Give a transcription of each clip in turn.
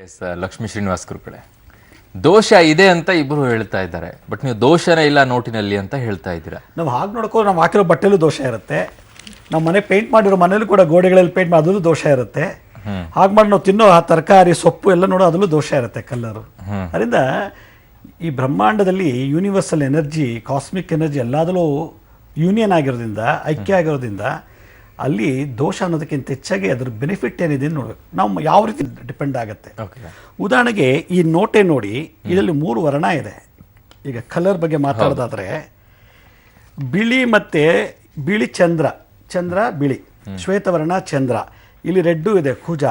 S Lakshmi Srinivas ಗುರುಗಳೇ, ದೋಷ ಇದೆ ಅಂತ ಇಬ್ರು ಹೇಳ್ತಾ ಇದ್ದಾರೆ, ಬಟ್ ನೀವು ದೋಷನೇ ಇಲ್ಲ ನೋಟಿನಲ್ಲಿ ಅಂತ ಹೇಳ್ತಾ ಇದ್ದೀರಾ. ನಾವು ಹಾಗೆ ನೋಡ್ಕೊಂಡು ನಾವು ಹಾಕಿರೋ ಬಟ್ಟೆಲೂ ದೋಷ ಇರುತ್ತೆ, ನಮ್ಮ ಮನೆ ಪೇಂಟ್ ಮಾಡಿರೋ ಮನೇಲೂ ಕೂಡ ಗೋಡೆಗಳಲ್ಲಿ ಪೇಂಟ್ ಮಾಡಿ ಅದರಲ್ಲೂ ದೋಷ ಇರುತ್ತೆ. ಹಾಗೆ ಮಾಡಿ ನಾವು ತಿನ್ನೋ ಆ ತರಕಾರಿ ಸೊಪ್ಪು ಎಲ್ಲ ನೋಡೋ ಅದರಲ್ಲೂ ದೋಷ ಇರುತ್ತೆ ಕಲ್ಲರು. ಅದರಿಂದ ಈ ಬ್ರಹ್ಮಾಂಡದಲ್ಲಿ ಯೂನಿವರ್ಸಲ್ ಎನರ್ಜಿ, ಕಾಸ್ಮಿಕ್ ಎನರ್ಜಿ ಎಲ್ಲದರಲ್ಲೂ ಯೂನಿಯನ್ ಆಗಿರೋದ್ರಿಂದ, ಐಕ್ಯ ಆಗಿರೋದ್ರಿಂದ ಅಲ್ಲಿ ದೋಷ ಅನ್ನೋದಕ್ಕಿಂತ ಹೆಚ್ಚಾಗಿ ಅದ್ರ ಬೆನಿಫಿಟ್ ಏನಿದೆ ನೋಡ್ಬೇಕು. ನಾವು ಯಾವ ರೀತಿ ಡಿಪೆಂಡ್ ಆಗುತ್ತೆ. ಉದಾಹರಣೆಗೆ ಈ ನೋಟೆ ನೋಡಿ, ಇದರಲ್ಲಿ 3 ವರ್ಣ ಇದೆ. ಈಗ ಕಲರ್ ಬಗ್ಗೆ ಮಾತಾಡೋದಾದ್ರೆ ಬಿಳಿ ಮತ್ತೆ ಬಿಳಿ ಚಂದ್ರ, ಚಂದ್ರ ಬಿಳಿ, ಶ್ವೇತವರ್ಣ ಚಂದ್ರ, ಇಲ್ಲಿ ರೆಡ್ಡು ಇದೆ ಕುಜ,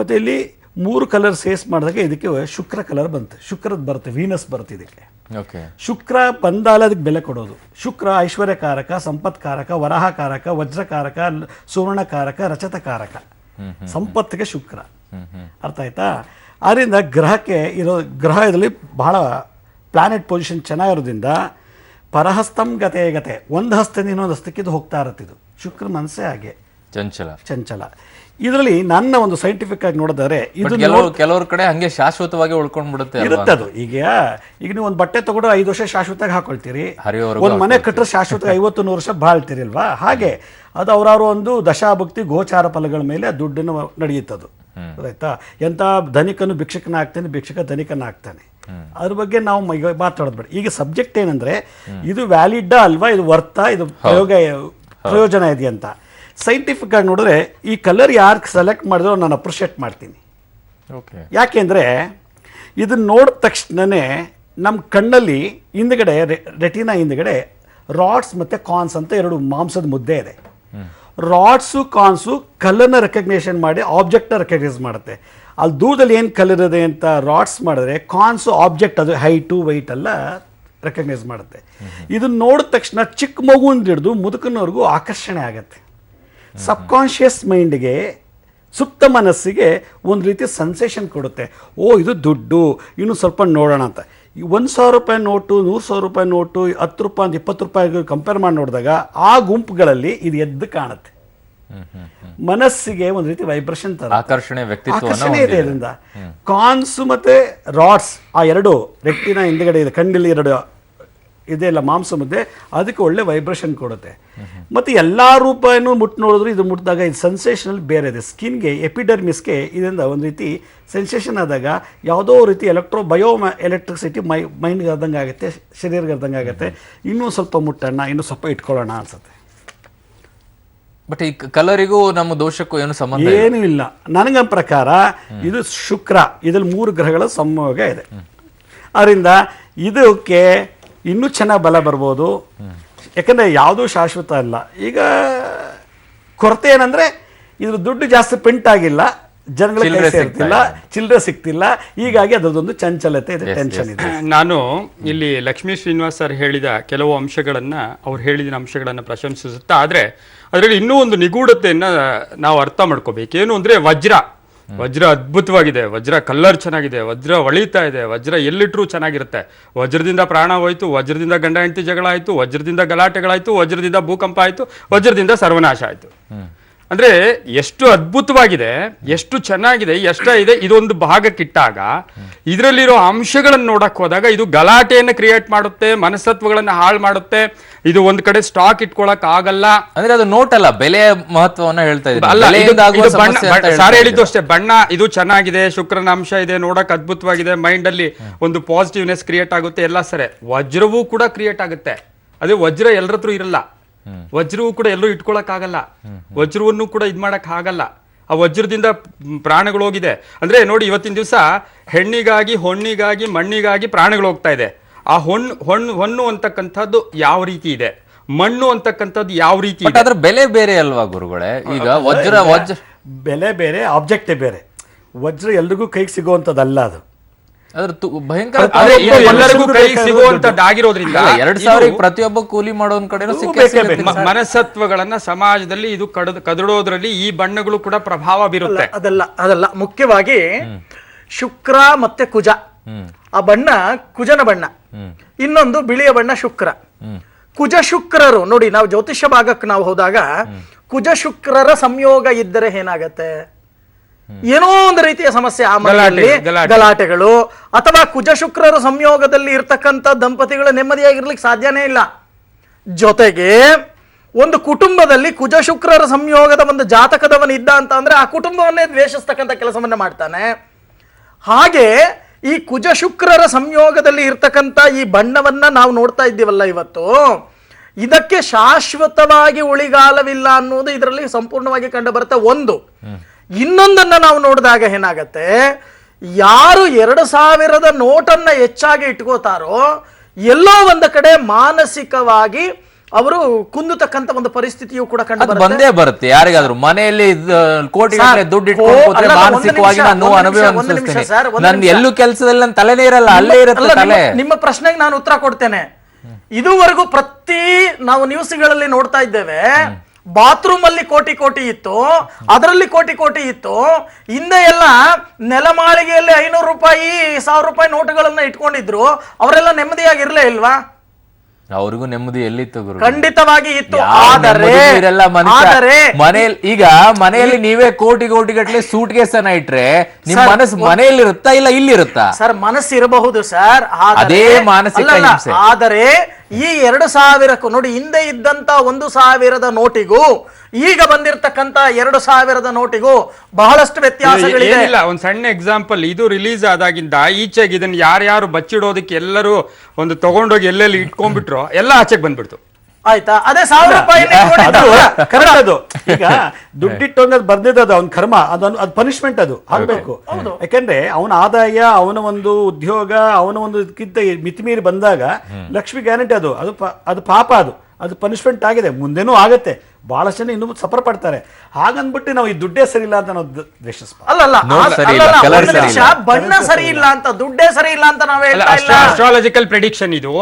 ಮತ್ತು ಇಲ್ಲಿ 3 ಕಲರ್ ಸೇಸ್ ಮಾಡಿದಾಗ ಇದಕ್ಕೆ ಶುಕ್ರ ಕಲರ್ ಬಂತು, ಶುಕ್ರದ್ದು ಬರುತ್ತೆ, ವೀನಸ್ ಬರುತ್ತೆ ಇದಕ್ಕೆ. ಶುಕ್ರ ಬಂದಾಲ ಅದಕ್ಕೆ ಬೆಲೆ ಕೊಡೋದು. ಶುಕ್ರ ಐಶ್ವರ್ಯಕಾರಕ, ಸಂಪತ್ಕಾರಕ, ವರಾಹಕಾರಕ, ವಜ್ರಕಾರಕ, ಸುವರ್ಣಕಾರಕ, ರಚತಕಾರಕ, ಸಂಪತ್ತಿಗೆ ಶುಕ್ರ. ಅರ್ಥ ಆಯ್ತಾ? ಆದ್ದರಿಂದ ಗ್ರಹಕ್ಕೆ ಇರೋ ಗ್ರಹ ಇದರಲ್ಲಿ ಬಹಳ ಪ್ಲಾನೆಟ್ ಪೊಸಿಷನ್ ಚೆನ್ನಾಗಿರೋದ್ರಿಂದ ಪರಹಸ್ತಂ ಗತೆ ಗತೆ, ಒಂದು ಹಸ್ತದಿಂದ ಇನ್ನೊಂದು ಹಸ್ತಕ್ಕೆ ಇದು ಹೋಗ್ತಾ ಇರುತ್ತೆ. ಇದು ಶುಕ್ರ ಮನಸ್ಸೇ ಹಾಗೆ ಚಂಚಲ. ಇದರಲ್ಲಿ ನನ್ನ ಒಂದು ಸೈಂಟಿಫಿಕ್ ಆಗಿ ನೋಡಿದರೆ ಇದು ಕೆಲವ್ರ ಕಡೆ ಹಂಗೆ ಶಾಶ್ವತವಾಗಿ ಉಳ್ಕೊಂಡ್ಬಿಡುತ್ತೆ ಇರುತ್ತೆ ಅದು. ಈಗ ನೀವು ಒಂದು ಬಟ್ಟೆ ತಗೊಂಡು 5 ವರ್ಷ ಶಾಶ್ವತವಾಗಿ ಹಾಕೊಳ್ತೀರಿ, ಒಂದು ಮನೆ ಕಟ್ಟರೆ ಶಾಶ್ವತ 50-100 ವರ್ಷ ಬಾಳ್ತೀರಿ ಅಲ್ವಾ? ಹಾಗೆ ಅದು ಅವರವರು ಒಂದು ದಶಾಭಕ್ತಿ ಗೋಚಾರ ಫಲಗಳ ಮೇಲೆ ಆ ದುಡ್ಡನ್ನು ನಡೆಯುತ್ತದು. ಆಯ್ತಾ? ಎಂಥ ಧನಿಕನು ಭಿಕ್ಷಕನಾಗ್ತಾನೆ, ಭಿಕ್ಷಕ ಧನಿಕನಾಗ್ತಾನೆ. ಅದ್ರ ಬಗ್ಗೆ ನಾವು ಈಗ ಮಾತಾಡೋದು ಬೇಡ. ಈಗ ಸಬ್ಜೆಕ್ಟ್ ಏನಂದ್ರೆ ಇದು ವ್ಯಾಲಿಡ್ ಅಲ್ವಾ, ಇದು ವರ್ತ, ಇದು ಪ್ರಯೋಜನ ಇದೆಯಾ ಅಂತ ಸೈಂಟಿಫಿಕ್ ಆಗಿ ನೋಡಿದ್ರೆ ಈ ಕಲರ್ ಯಾರು ಸೆಲೆಕ್ಟ್ ಮಾಡಿದ್ರು ನಾನು ಅಪ್ರಿಷಿಯೇಟ್ ಮಾಡ್ತೀನಿ. ಯಾಕೆಂದರೆ ಇದನ್ನ ನೋಡಿದ ತಕ್ಷಣವೇ ನಮ್ಮ ಕಣ್ಣಲ್ಲಿ ಹಿಂದ್ಗಡೆ ರೆಟಿನಾ ಹಿಂದ್ಗಡೆ ರಾಡ್ಸ್ ಮತ್ತು ಕಾನ್ಸ್ ಅಂತ 2 ಮಾಂಸದ ಮುದ್ದೆ ಇದೆ. ರಾಡ್ಸು ಕಾನ್ಸು ಕಲರ್ನ ರೆಕಗ್ನೇಷನ್ ಮಾಡಿ ಆಬ್ಜೆಕ್ಟ್ನ ರೆಕಗ್ನೈಸ್ ಮಾಡುತ್ತೆ. ಅಲ್ಲಿ ದೂರದಲ್ಲಿ ಏನು ಕಲರ್ ಇದೆ ಅಂತ ರಾಡ್ಸ್ ಮಾಡಿದ್ರೆ ಕಾನ್ಸು ಆಬ್ಜೆಕ್ಟ್, ಅದು ಹೈಟು ವೈಟ್ ಎಲ್ಲ ರೆಕಗ್ನೈಸ್ ಮಾಡುತ್ತೆ. ಇದನ್ನ ನೋಡಿದ ತಕ್ಷಣ ಚಿಕ್ಕ ಮಗುವಿಂದ ಹಿಡಿದು ಮುದುಕನವರೆಗೂ ಆಕರ್ಷಣೆ ಆಗುತ್ತೆ. ಸಬ್ಕಾನ್ಷಿಯಸ್ ಮೈಂಡ್ಗೆ, ಸುಪ್ತ ಮನಸ್ಸಿಗೆ ಒಂದು ರೀತಿ ಸೆನ್ಸೇಷನ್ ಕೊಡುತ್ತೆ. ಓ ಇದು ದುಡ್ಡು, ಇನ್ನು ಸ್ವಲ್ಪ ನೋಡೋಣ ಅಂತ. ಈ 1,000 ರೂಪಾಯಿ ನೋಟು, 100,000 ರೂಪಾಯಿ ನೋಟು, 10 ರೂಪಾಯಿ 20 ರೂಪಾಯಿಗೆ ಕಂಪೇರ್ ಮಾಡಿ ನೋಡಿದಾಗ ಆ ಗುಂಪುಗಳಲ್ಲಿ ಇದು ಎದ್ದು ಕಾಣುತ್ತೆ. ಮನಸ್ಸಿಗೆ ಒಂದು ರೀತಿ ವೈಬ್ರೇಷನ್ ತರ ಆಕರ್ಷಣೆ ಇದೆ ಇದರಿಂದ. ಕಾನ್ಸ್ ಮತ್ತೆ ರಾಡ್ಸ್, ಆ 2 ರೆಟ್ಟಿನ ಹಿಂದ್ಗಡೆ ಇದೆ, ಕಣ್ಣಲ್ಲಿ 2 ಇದೆಲ್ಲ ಮಾಂಸ ಮುದ್ದೆ, ಅದಕ್ಕೆ ಒಳ್ಳೆ ವೈಬ್ರೇಷನ್ ಕೊಡುತ್ತೆ. ಮತ್ತು ಎಲ್ಲ ರೂಪಾಯಿನೂ ಮುಟ್ಟು ನೋಡಿದ್ರು ಇದು ಮುಟ್ಟಿದಾಗ ಇದು ಸೆನ್ಸೇಷನಲ್ಲಿ ಬೇರೆ ಇದೆ. ಸ್ಕಿನ್ಗೆ, ಎಪಿಡರ್ಮಿಸ್ಗೆ ಇದರಿಂದ ಒಂದು ರೀತಿ ಸೆನ್ಸೇಷನ್ ಆದಾಗ ಯಾವುದೋ ರೀತಿ ಬಯೋ ಎಲೆಕ್ಟ್ರಿಸಿಟಿ ಮೈಂಡ್ಗೆ ಆದಂಗೆ ಆಗುತ್ತೆ, ಶರೀರಕ್ಕೆ ಆದಂಗೆ ಆಗುತ್ತೆ. ಇನ್ನೂ ಸ್ವಲ್ಪ ಮುಟ್ಟೋಣ, ಇನ್ನೂ ಸ್ವಲ್ಪ ಇಟ್ಕೊಳ್ಳೋಣ ಅನ್ಸುತ್ತೆ. ಬಟ್ ಈ ಕಲರಿಗೂ ನಮ್ಮ ದೋಷಕ್ಕೂ ಏನು ಸಂಬಂಧ ಏನೂ ಇಲ್ಲ. ನನಗ ಪ್ರಕಾರ ಇದು ಶುಕ್ರ, ಇದರಲ್ಲಿ 3 ಗ್ರಹಗಳ ಸಂಯೋಗ ಇದೆ. ಅದರಿಂದ ಇದಕ್ಕೆ ಇನ್ನೂ ಚೆನ್ನಾಗಿ ಬಲ ಬರ್ಬೋದು. ಯಾಕಂದರೆ ಯಾವುದೂ ಶಾಶ್ವತ ಅಲ್ಲ. ಈಗ ಕೊರತೆ ಏನಂದರೆ ಇದ್ರ ದುಡ್ಡು ಜಾಸ್ತಿ ಪ್ರಿಂಟ್ ಆಗಿಲ್ಲ, ಜನಗಳಿಗೆ ಕೈ ಸೇರ್ತಿಲ್ಲ, ಚಿಲ್ಲರೆ ಸಿಗ್ತಿಲ್ಲ. ಹೀಗಾಗಿ ಅದರದೊಂದು ಚಂಚಲತೆ ಇದೆ, ಟೆನ್ಷನ್ ಇದೆ. ನಾನು ಇಲ್ಲಿ ಲಕ್ಷ್ಮೀ ಶ್ರೀನಿವಾಸ್ ಸರ್ ಹೇಳಿದ ಕೆಲವು ಅಂಶಗಳನ್ನು, ಅವ್ರು ಹೇಳಿದ ಅಂಶಗಳನ್ನು ಪ್ರಶಂಸಿಸುತ್ತಾ, ಆದರೆ ಅದರಲ್ಲಿ ಇನ್ನೂ ಒಂದು ನಿಗೂಢತೆಯನ್ನು ನಾವು ಅರ್ಥ ಮಾಡ್ಕೋಬೇಕು. ಏನು ಅಂದರೆ ವಜ್ರ ಅದ್ಭುತವಾಗಿದೆ, ವಜ್ರ ಕಲ್ಲರ್ ಚೆನ್ನಾಗಿದೆ, ವಜ್ರ ಹೊಳಿತಾ ಇದೆ, ವಜ್ರ ಎಲ್ಲಿಟ್ರೂ ಚೆನ್ನಾಗಿರುತ್ತೆ. ವಜ್ರದಿಂದ ಪ್ರಾಣ ಹೋಯ್ತು, ವಜ್ರದಿಂದ ಗಂಡ ಹೆಂಡತಿ ಜಗಳ ಆಯಿತು, ವಜ್ರದಿಂದ ಗಲಾಟೆಗಳಾಯಿತು, ವಜ್ರದಿಂದ ಭೂಕಂಪ ಆಯಿತು, ವಜ್ರದಿಂದ ಸರ್ವನಾಶ ಆಯಿತು. ಅಂದರೆ ಎಷ್ಟು ಅದ್ಭುತವಾಗಿದೆ, ಎಷ್ಟು ಚೆನ್ನಾಗಿದೆ, ಎಷ್ಟಿದೆ. ಇದೊಂದು ಭಾಗಕ್ಕಿಟ್ಟಾಗ ಇದರಲ್ಲಿರೋ ಅಂಶಗಳನ್ನು ನೋಡಕ್ಕೆ ಹೋದಾಗ ಇದು ಗಲಾಟೆಯನ್ನು ಕ್ರಿಯೇಟ್ ಮಾಡುತ್ತೆ, ಮನಸ್ತತ್ವಗಳನ್ನು ಹಾಳು ಮಾಡುತ್ತೆ. ಇದು ಒಂದು ಕಡೆ ಸ್ಟಾಕ್ ಇಟ್ಕೊಳಕ್ ಆಗಲ್ಲ. ಅಂದ್ರೆ ಅದು ನೋಟ್ ಅಲ್ಲ, ಬೆಲೆಯ ಮಹತ್ವವನ್ನ ಹೇಳ್ತಾ ಇದ್ದಾರೆ. ಸಾರ್ ಹೇಳಿದ್ದು ಅಷ್ಟೇ, ಬಣ್ಣ ಇದು ಚೆನ್ನಾಗಿದೆ, ಶುಕ್ರನ ಅಂಶ ಇದೆ, ನೋಡಕ್ ಅದ್ಭುತವಾಗಿದೆ, ಮೈಂಡ್ ಅಲ್ಲಿ ಒಂದು ಪಾಸಿಟಿವ್ನೆಸ್ ಕ್ರಿಯೇಟ್ ಆಗುತ್ತೆ, ಎಲ್ಲ ಸರಿ. ವಜ್ರವೂ ಕೂಡ ಕ್ರಿಯೇಟ್ ಆಗುತ್ತೆ. ಅದೇ ವಜ್ರ ಎಲ್ಲರ ಹತ್ರ ಇರಲ್ಲ, ವಜ್ರವೂ ಕೂಡ ಎಲ್ಲರೂ ಇಟ್ಕೊಳಕ್ ಆಗಲ್ಲ, ವಜ್ರವನ್ನು ಕೂಡ ಇದ್ ಮಾಡಕ್ ಆಗಲ್ಲ. ಆ ವಜ್ರದಿಂದ ಪ್ರಾಣಗಳು ಹೋಗಿದೆ. ಅಂದ್ರೆ ನೋಡಿ, ಇವತ್ತಿನ ದಿವಸ ಹೆಣ್ಣಿಗಾಗಿ, ಹೊಣ್ಣಿಗಾಗಿ, ಮಣ್ಣಿಗಾಗಿ ಪ್ರಾಣಗಳು ಹೋಗ್ತಾ ಇದೆ. ಆ ಹೊಣ್ಣು ಅಂತಕ್ಕಂಥದ್ದು ಯಾವ ರೀತಿ ಇದೆ, ಮಣ್ಣು ಅಂತಕ್ಕಂಥದ್ದು ಯಾವ ರೀತಿ ಇದೆ, ಅದ್ರ ಬೆಲೆ ಬೇರೆ ಅಲ್ವಾ ಗುರುಗಳೇ? ಈಗ ವಜ್ರ ಬೆಲೆ ಬೇರೆ, ಆಬ್ಜೆಕ್ಟೇ ಬೇರೆ. ವಜ್ರ ಎಲ್ರಿಗೂ ಕೈಗೆ ಸಿಗುವಂಥದ್ದಲ್ಲ, ಅದು ಭಯಂಕರ ಎಲ್ಲರಿಗೂ ಕೈಗೆ ಸಿಗುವಂತದ್ದಾಗಿರೋದ್ರಿಂದ 2,000 ಪ್ರತಿಯೊಬ್ಬ ಕೂಲಿ ಮಾಡೋನ್ ಕಡೆ ಮನಸತ್ವಗಳನ್ನ ಸಮಾಜದಲ್ಲಿ ಇದು ಕದಡೋದ್ರಲ್ಲಿ ಈ ಬಣ್ಣಗಳು ಕೂಡ ಪ್ರಭಾವ ಬೀರುತ್ತೆ. ಅದಲ್ಲ ಮುಖ್ಯವಾಗಿ ಶುಕ್ರ ಮತ್ತೆ ಕುಜ, ಆ ಬಣ್ಣ ಕುಜನ ಬಣ್ಣ, ಇನ್ನೊಂದು ಬಿಳಿಯ ಬಣ್ಣ ಶುಕ್ರ. ಕುಜ ಶುಕ್ರರು ನೋಡಿ, ನಾವು ಜ್ಯೋತಿಷ್ಯ ಭಾಗಕ್ಕೆ ನಾವು ಹೋದಾಗ ಕುಜ ಶುಕ್ರರ ಸಂಯೋಗ ಇದ್ದರೆ ಏನಾಗತ್ತೆ? ಏನೋ ಒಂದು ರೀತಿಯ ಸಮಸ್ಯೆ ಆ ಮನೆಯಲ್ಲಿ ಗಲಾಟೆಗಳು, ಅಥವಾ ಕುಜ ಶುಕ್ರರ ಸಂಯೋಗದಲ್ಲಿ ಇರ್ತಕ್ಕಂಥ ದಂಪತಿಗಳು ನೆಮ್ಮದಿಯಾಗಿರ್ಲಿಕ್ಕೆ ಸಾಧ್ಯನೇ ಇಲ್ಲ. ಜೊತೆಗೆ ಒಂದು ಕುಟುಂಬದಲ್ಲಿ ಕುಜ ಶುಕ್ರರ ಸಂಯೋಗದ ಒಂದು ಜಾತಕದವನ ಇದ್ದ ಅಂತ ಅಂದ್ರೆ ಆ ಕುಟುಂಬವನ್ನೇ ದ್ವೇಷಿಸ್ತಕ್ಕಂಥ ಕೆಲಸವನ್ನ ಮಾಡ್ತಾನೆ. ಹಾಗೆ ಈ ಕುಜ ಶುಕ್ರರ ಸಂಯೋಗದಲ್ಲಿ ಇರ್ತಕ್ಕಂಥ ಈ ಬಣ್ಣವನ್ನ ನಾವು ನೋಡ್ತಾ ಇದ್ದೀವಲ್ಲ ಇವತ್ತು, ಇದಕ್ಕೆ ಶಾಶ್ವತವಾಗಿ ಉಳಿಗಾಲವಿಲ್ಲ ಅನ್ನೋದು ಇದರಲ್ಲಿ ಸಂಪೂರ್ಣವಾಗಿ ಕಂಡು ಬರುತ್ತೆ. ಒಂದು ಇನ್ನೊಂದನ್ನ ನಾವು ನೋಡಿದಾಗ ಏನಾಗತ್ತೆ, ಯಾರು 2000ದ ನೋಟನ್ನ ಹೆಚ್ಚಾಗಿ ಇಟ್ಕೋತಾರೋ ಎಲ್ಲೋ ಒಂದು ಕಡೆ ಮಾನಸಿಕವಾಗಿ ಅವರು ಕುಂದತಕ್ಕಂತ ಒಂದು ಪರಿಸ್ಥಿತಿಯು ಕೂಡ ಕಂಡು ಬರುತ್ತೆ. ಬಂದೇ ಬರುತ್ತೆ. ಯಾರಿಗಾದ್ರೂ ಮನೆಯಲ್ಲಿ ಕೋಟಿ ದುಡ್ಡು ಇಟ್ಕೊಂಡು ಮಾನಸಿಕವಾಗಿ ನಾನು ಅನುಭವಿಸ್ತೇನೆ. ನನ್ ಎಲ್ಲೂ ಕೆಲಸದಲ್ಲಿ ನನ್ನ ತಲೆನೇ ಇರಲ್ಲ, ಅಲ್ಲೇ ಇರುತ್ತೆ ತಲೆ. ನಿಮ್ಮ ಪ್ರಶ್ನೆಗೆ ನಾನು ಉತ್ತರ ಕೊಡ್ತೇನೆ. ಇದುವರೆಗೂ ನಾವು ನ್ಯೂಸ್ಗಳಲ್ಲಿ ನೋಡ್ತಾ ಇದ್ದೇವೆ, ಬಾತ್ರೂಮ್ ಅಲ್ಲಿ ಕೋಟಿ ಕೋಟಿ ಇತ್ತು, ಅದರಲ್ಲಿ ಕೋಟಿ ಕೋಟಿ ಇತ್ತು. ಹಿಂದೆ ಎಲ್ಲ ನೆಲಮಾಳಿಗೆಯಲ್ಲಿ 500 ರೂಪಾಯಿ 1000 ರೂಪಾಯಿ ನೋಟುಗಳನ್ನ ಇಟ್ಕೊಂಡಿದ್ರು. ಅವರೆಲ್ಲ ನೆಮ್ಮದಿಯಾಗಿರ್ಲೇ ಇಲ್ವಾ? ಅವ್ರಿಗೂ ನೆಮ್ಮದಿ ಎಲ್ಲಿತ್ತು ಗುರು? ಖಂಡಿತವಾಗಿ ಇತ್ತು. ಮನೆಯಲ್ಲಿ ಈಗ ಮನೆಯಲ್ಲಿ ನೀವೇ ಕೋಟಿ ಕೋಟಿ ಗಟ್ಟಲೆ ಸೂಟ್ ಕೇಸನ್ನ ಇಟ್ರೆ ನಿಮ್ ಮನಸ್ಸು ಮನೆಯಲ್ಲಿ ಇರುತ್ತಾ ಇಲ್ಲ ಇಲ್ಲಿ ಇರುತ್ತಾ? ಸರ್, ಮನಸ್ಸು ಇರಬಹುದು ಸರ್, ಅದೇ ಮಾನಸಿಕ ಹಿಂಸೆ. ಆದರೆ ಈ 2000ಕ್ಕೂ ನೋಡಿ, ಹಿಂದೆ ಇದ್ದಂತ 1000ದ ನೋಟಿಗೂ ಈಗ ಬಂದಿರತಕ್ಕಂತ 2000ದ ನೋಟಿಗೂ ಬಹಳಷ್ಟು ವ್ಯತ್ಯಾಸಗಳಿದೆ. ಏನಿಲ್ಲ, ಒಂದ್ ಸಣ್ಣ ಎಕ್ಸಾಂಪಲ್, ಇದು ರಿಲೀಸ್ ಆದಾಗಿಂದ ಈಚೆಗೆ ಇದನ್ನ ಯಾರ್ಯಾರು ಬಚ್ಚಿಡೋದಕ್ಕೆ ಎಲ್ಲರೂ ಒಂದು ತಗೊಂಡೋಗಿ ಎಲ್ಲೆಲ್ಲಿ ಇಟ್ಕೊಂಡ್ಬಿಟ್ರು ಎಲ್ಲ ಆಚೆಗೆ ಬಂದ್ಬಿಡ್ತು. ಆಯ್ತಾ? ಅದೇ 1000 ರೂಪಾಯಿ ಅದು ಈಗ ದುಡ್ಡಿಟ್ಟು ಅನ್ನೋದು ಬರ್ದಿದ್ದು ಅವ್ನ ಕರ್ಮ, ಅದು ಪನಿಷ್ಮೆಂಟ್, ಅದು ಆಗ್ಬೇಕು. ಯಾಕಂದ್ರೆ ಅವನ ಆದಾಯ, ಅವನ ಒಂದು ಉದ್ಯೋಗ, ಅವನ ಒಂದು ಇದಕ್ಕಿಂತ ಮಿತಿಮೀರಿ ಬಂದಾಗ ಲಕ್ಷ್ಮಿ ಗ್ಯಾರಂಟಿ ಅದು ಪಾಪ, ಅದು ಪನಿಷ್ಮೆಂಟ್ ಆಗಿದೆ, ಮುಂದೆನೂ ಆಗತ್ತೆ. ಬಹಳಷ್ಟು ಜನ ಇನ್ನೂ ಸಫರ್ ಪಡ್ತಾರೆ. ಹಾಗನ್ಬಿಟ್ಟು ನಾವು ಈ ದುಡ್ಡೇ ಸರಿ ಇಲ್ಲ ಅಂತ ನಾವು ಬಣ್ಣ ಸರಿ ಇಲ್ಲ ಅಂತ, ದುಡ್ಡೇ ಸರಿ ಇಲ್ಲ ಅಂತ ನಾವೇ ಅಸ್ಟ್ರಾಲಜಿಕಲ್ ಪ್ರೆಡಿಕ್ಷನ್ ಇದು.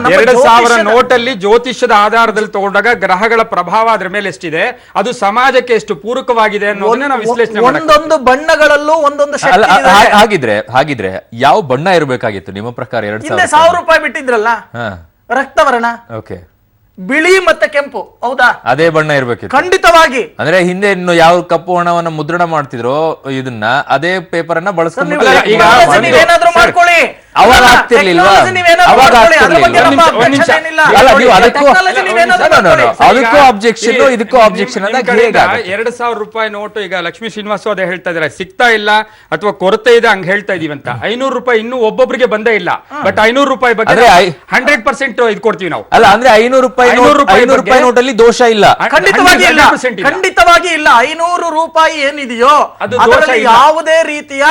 2000 ನೋಟಲ್ಲಿ ಜ್ಯೋತಿಷ್ಯದ ಆಧಾರದಲ್ಲಿ ತಗೊಂಡಾಗ ಗ್ರಹಗಳ ಪ್ರಭಾವ ಅದ್ರ ಮೇಲೆ ಎಷ್ಟಿದೆ, ಅದು ಸಮಾಜಕ್ಕೆ ಎಷ್ಟು ಪೂರಕವಾಗಿದೆ ಅನ್ನೋದನ್ನ ನಾವು ವಿಶ್ಲೇಷಣೆ ಒಂದೊಂದು ಬಣ್ಣಗಳಲ್ಲೂ ಒಂದೊಂದು ಹಾಗಿದ್ರೆ ಯಾವ ಬಣ್ಣ ಇರಬೇಕಾಗಿತ್ತು ನಿಮ್ಮ ಪ್ರಕಾರ? 1000 ರೂಪಾಯಿ ಬಿಟ್ಟಿದ್ರಲ್ಲ, ರಕ್ತವರ್ಣ, ಓಕೆ, ಬಿಳಿ ಮತ್ತೆ ಕೆಂಪು, ಹೌದಾ? ಅದೇ ಬಣ್ಣ ಇರ್ಬೇಕಿತ್ತು ಖಂಡಿತವಾಗಿ. ಅಂದ್ರೆ ಹಿಂದೆ ಇನ್ನು ಯಾವ ಕಪ್ಪು ಹಣವನ್ನ ಮುದ್ರಣ ಮಾಡ್ತಿದ್ರು, ಇದನ್ನ ಅದೇ ಪೇಪರ್ ಅನ್ನ ಬಳಸ್ಕೊಂಡು ಏನಾದ್ರೂ ಮಾಡ್ಕೊಳ್ಳಿ, ಅವಾಗ ಆಗ್ತಿರ್ಲಿಲ್ವಾ? ಅವಾಗ ಅದಕ್ಕೂ ಅಬ್ಜೆಕ್ಷನ್, ಇದಕ್ಕೂ ಅಬ್ಜೆಕ್ಷನ್ ಅಂದಾಗ 2000 ರೂಪಾಯಿ ನೋಟು ಈಗ ಲಕ್ಷ್ಮೀ ಶ್ರೀನಿವಾಸ ಅದೇ ಹೇಳ್ತಾ ಇದಾರೆ, ಸಿಗ್ತಾ ಇಲ್ಲ ಅಥವಾ ಕೊರತೆ ಇದೆ ಹಂಗ ಹೇಳ್ತಾ ಇದೀವಂತ. 500 ರೂಪಾಯಿ ಇನ್ನೂ ಒಬ್ಬೊಬ್ಬರಿಗೆ ಬಂದೇ ಇಲ್ಲ, ಬಟ್ 500 ರೂಪಾಯಿ ಬಗ್ಗೆ 100% ಇದು ಕೊಡ್ತೀವಿ ನಾವು. ಅಲ್ಲ ಅಂದ್ರೆ 500 ರೂಪಾಯಿ ನೋಟಲ್ಲಿ ದೋಷ ಇಲ್ಲ, ಖಂಡಿತವಾಗಿ ಇಲ್ಲ, ಖಂಡಿತವಾಗಿ ಇಲ್ಲ. 500 ರೂಪಾಯಿ ಏನಿದೆಯೋ ಅದರಲ್ಲಿ ಯಾವುದೇ ರೀತಿಯ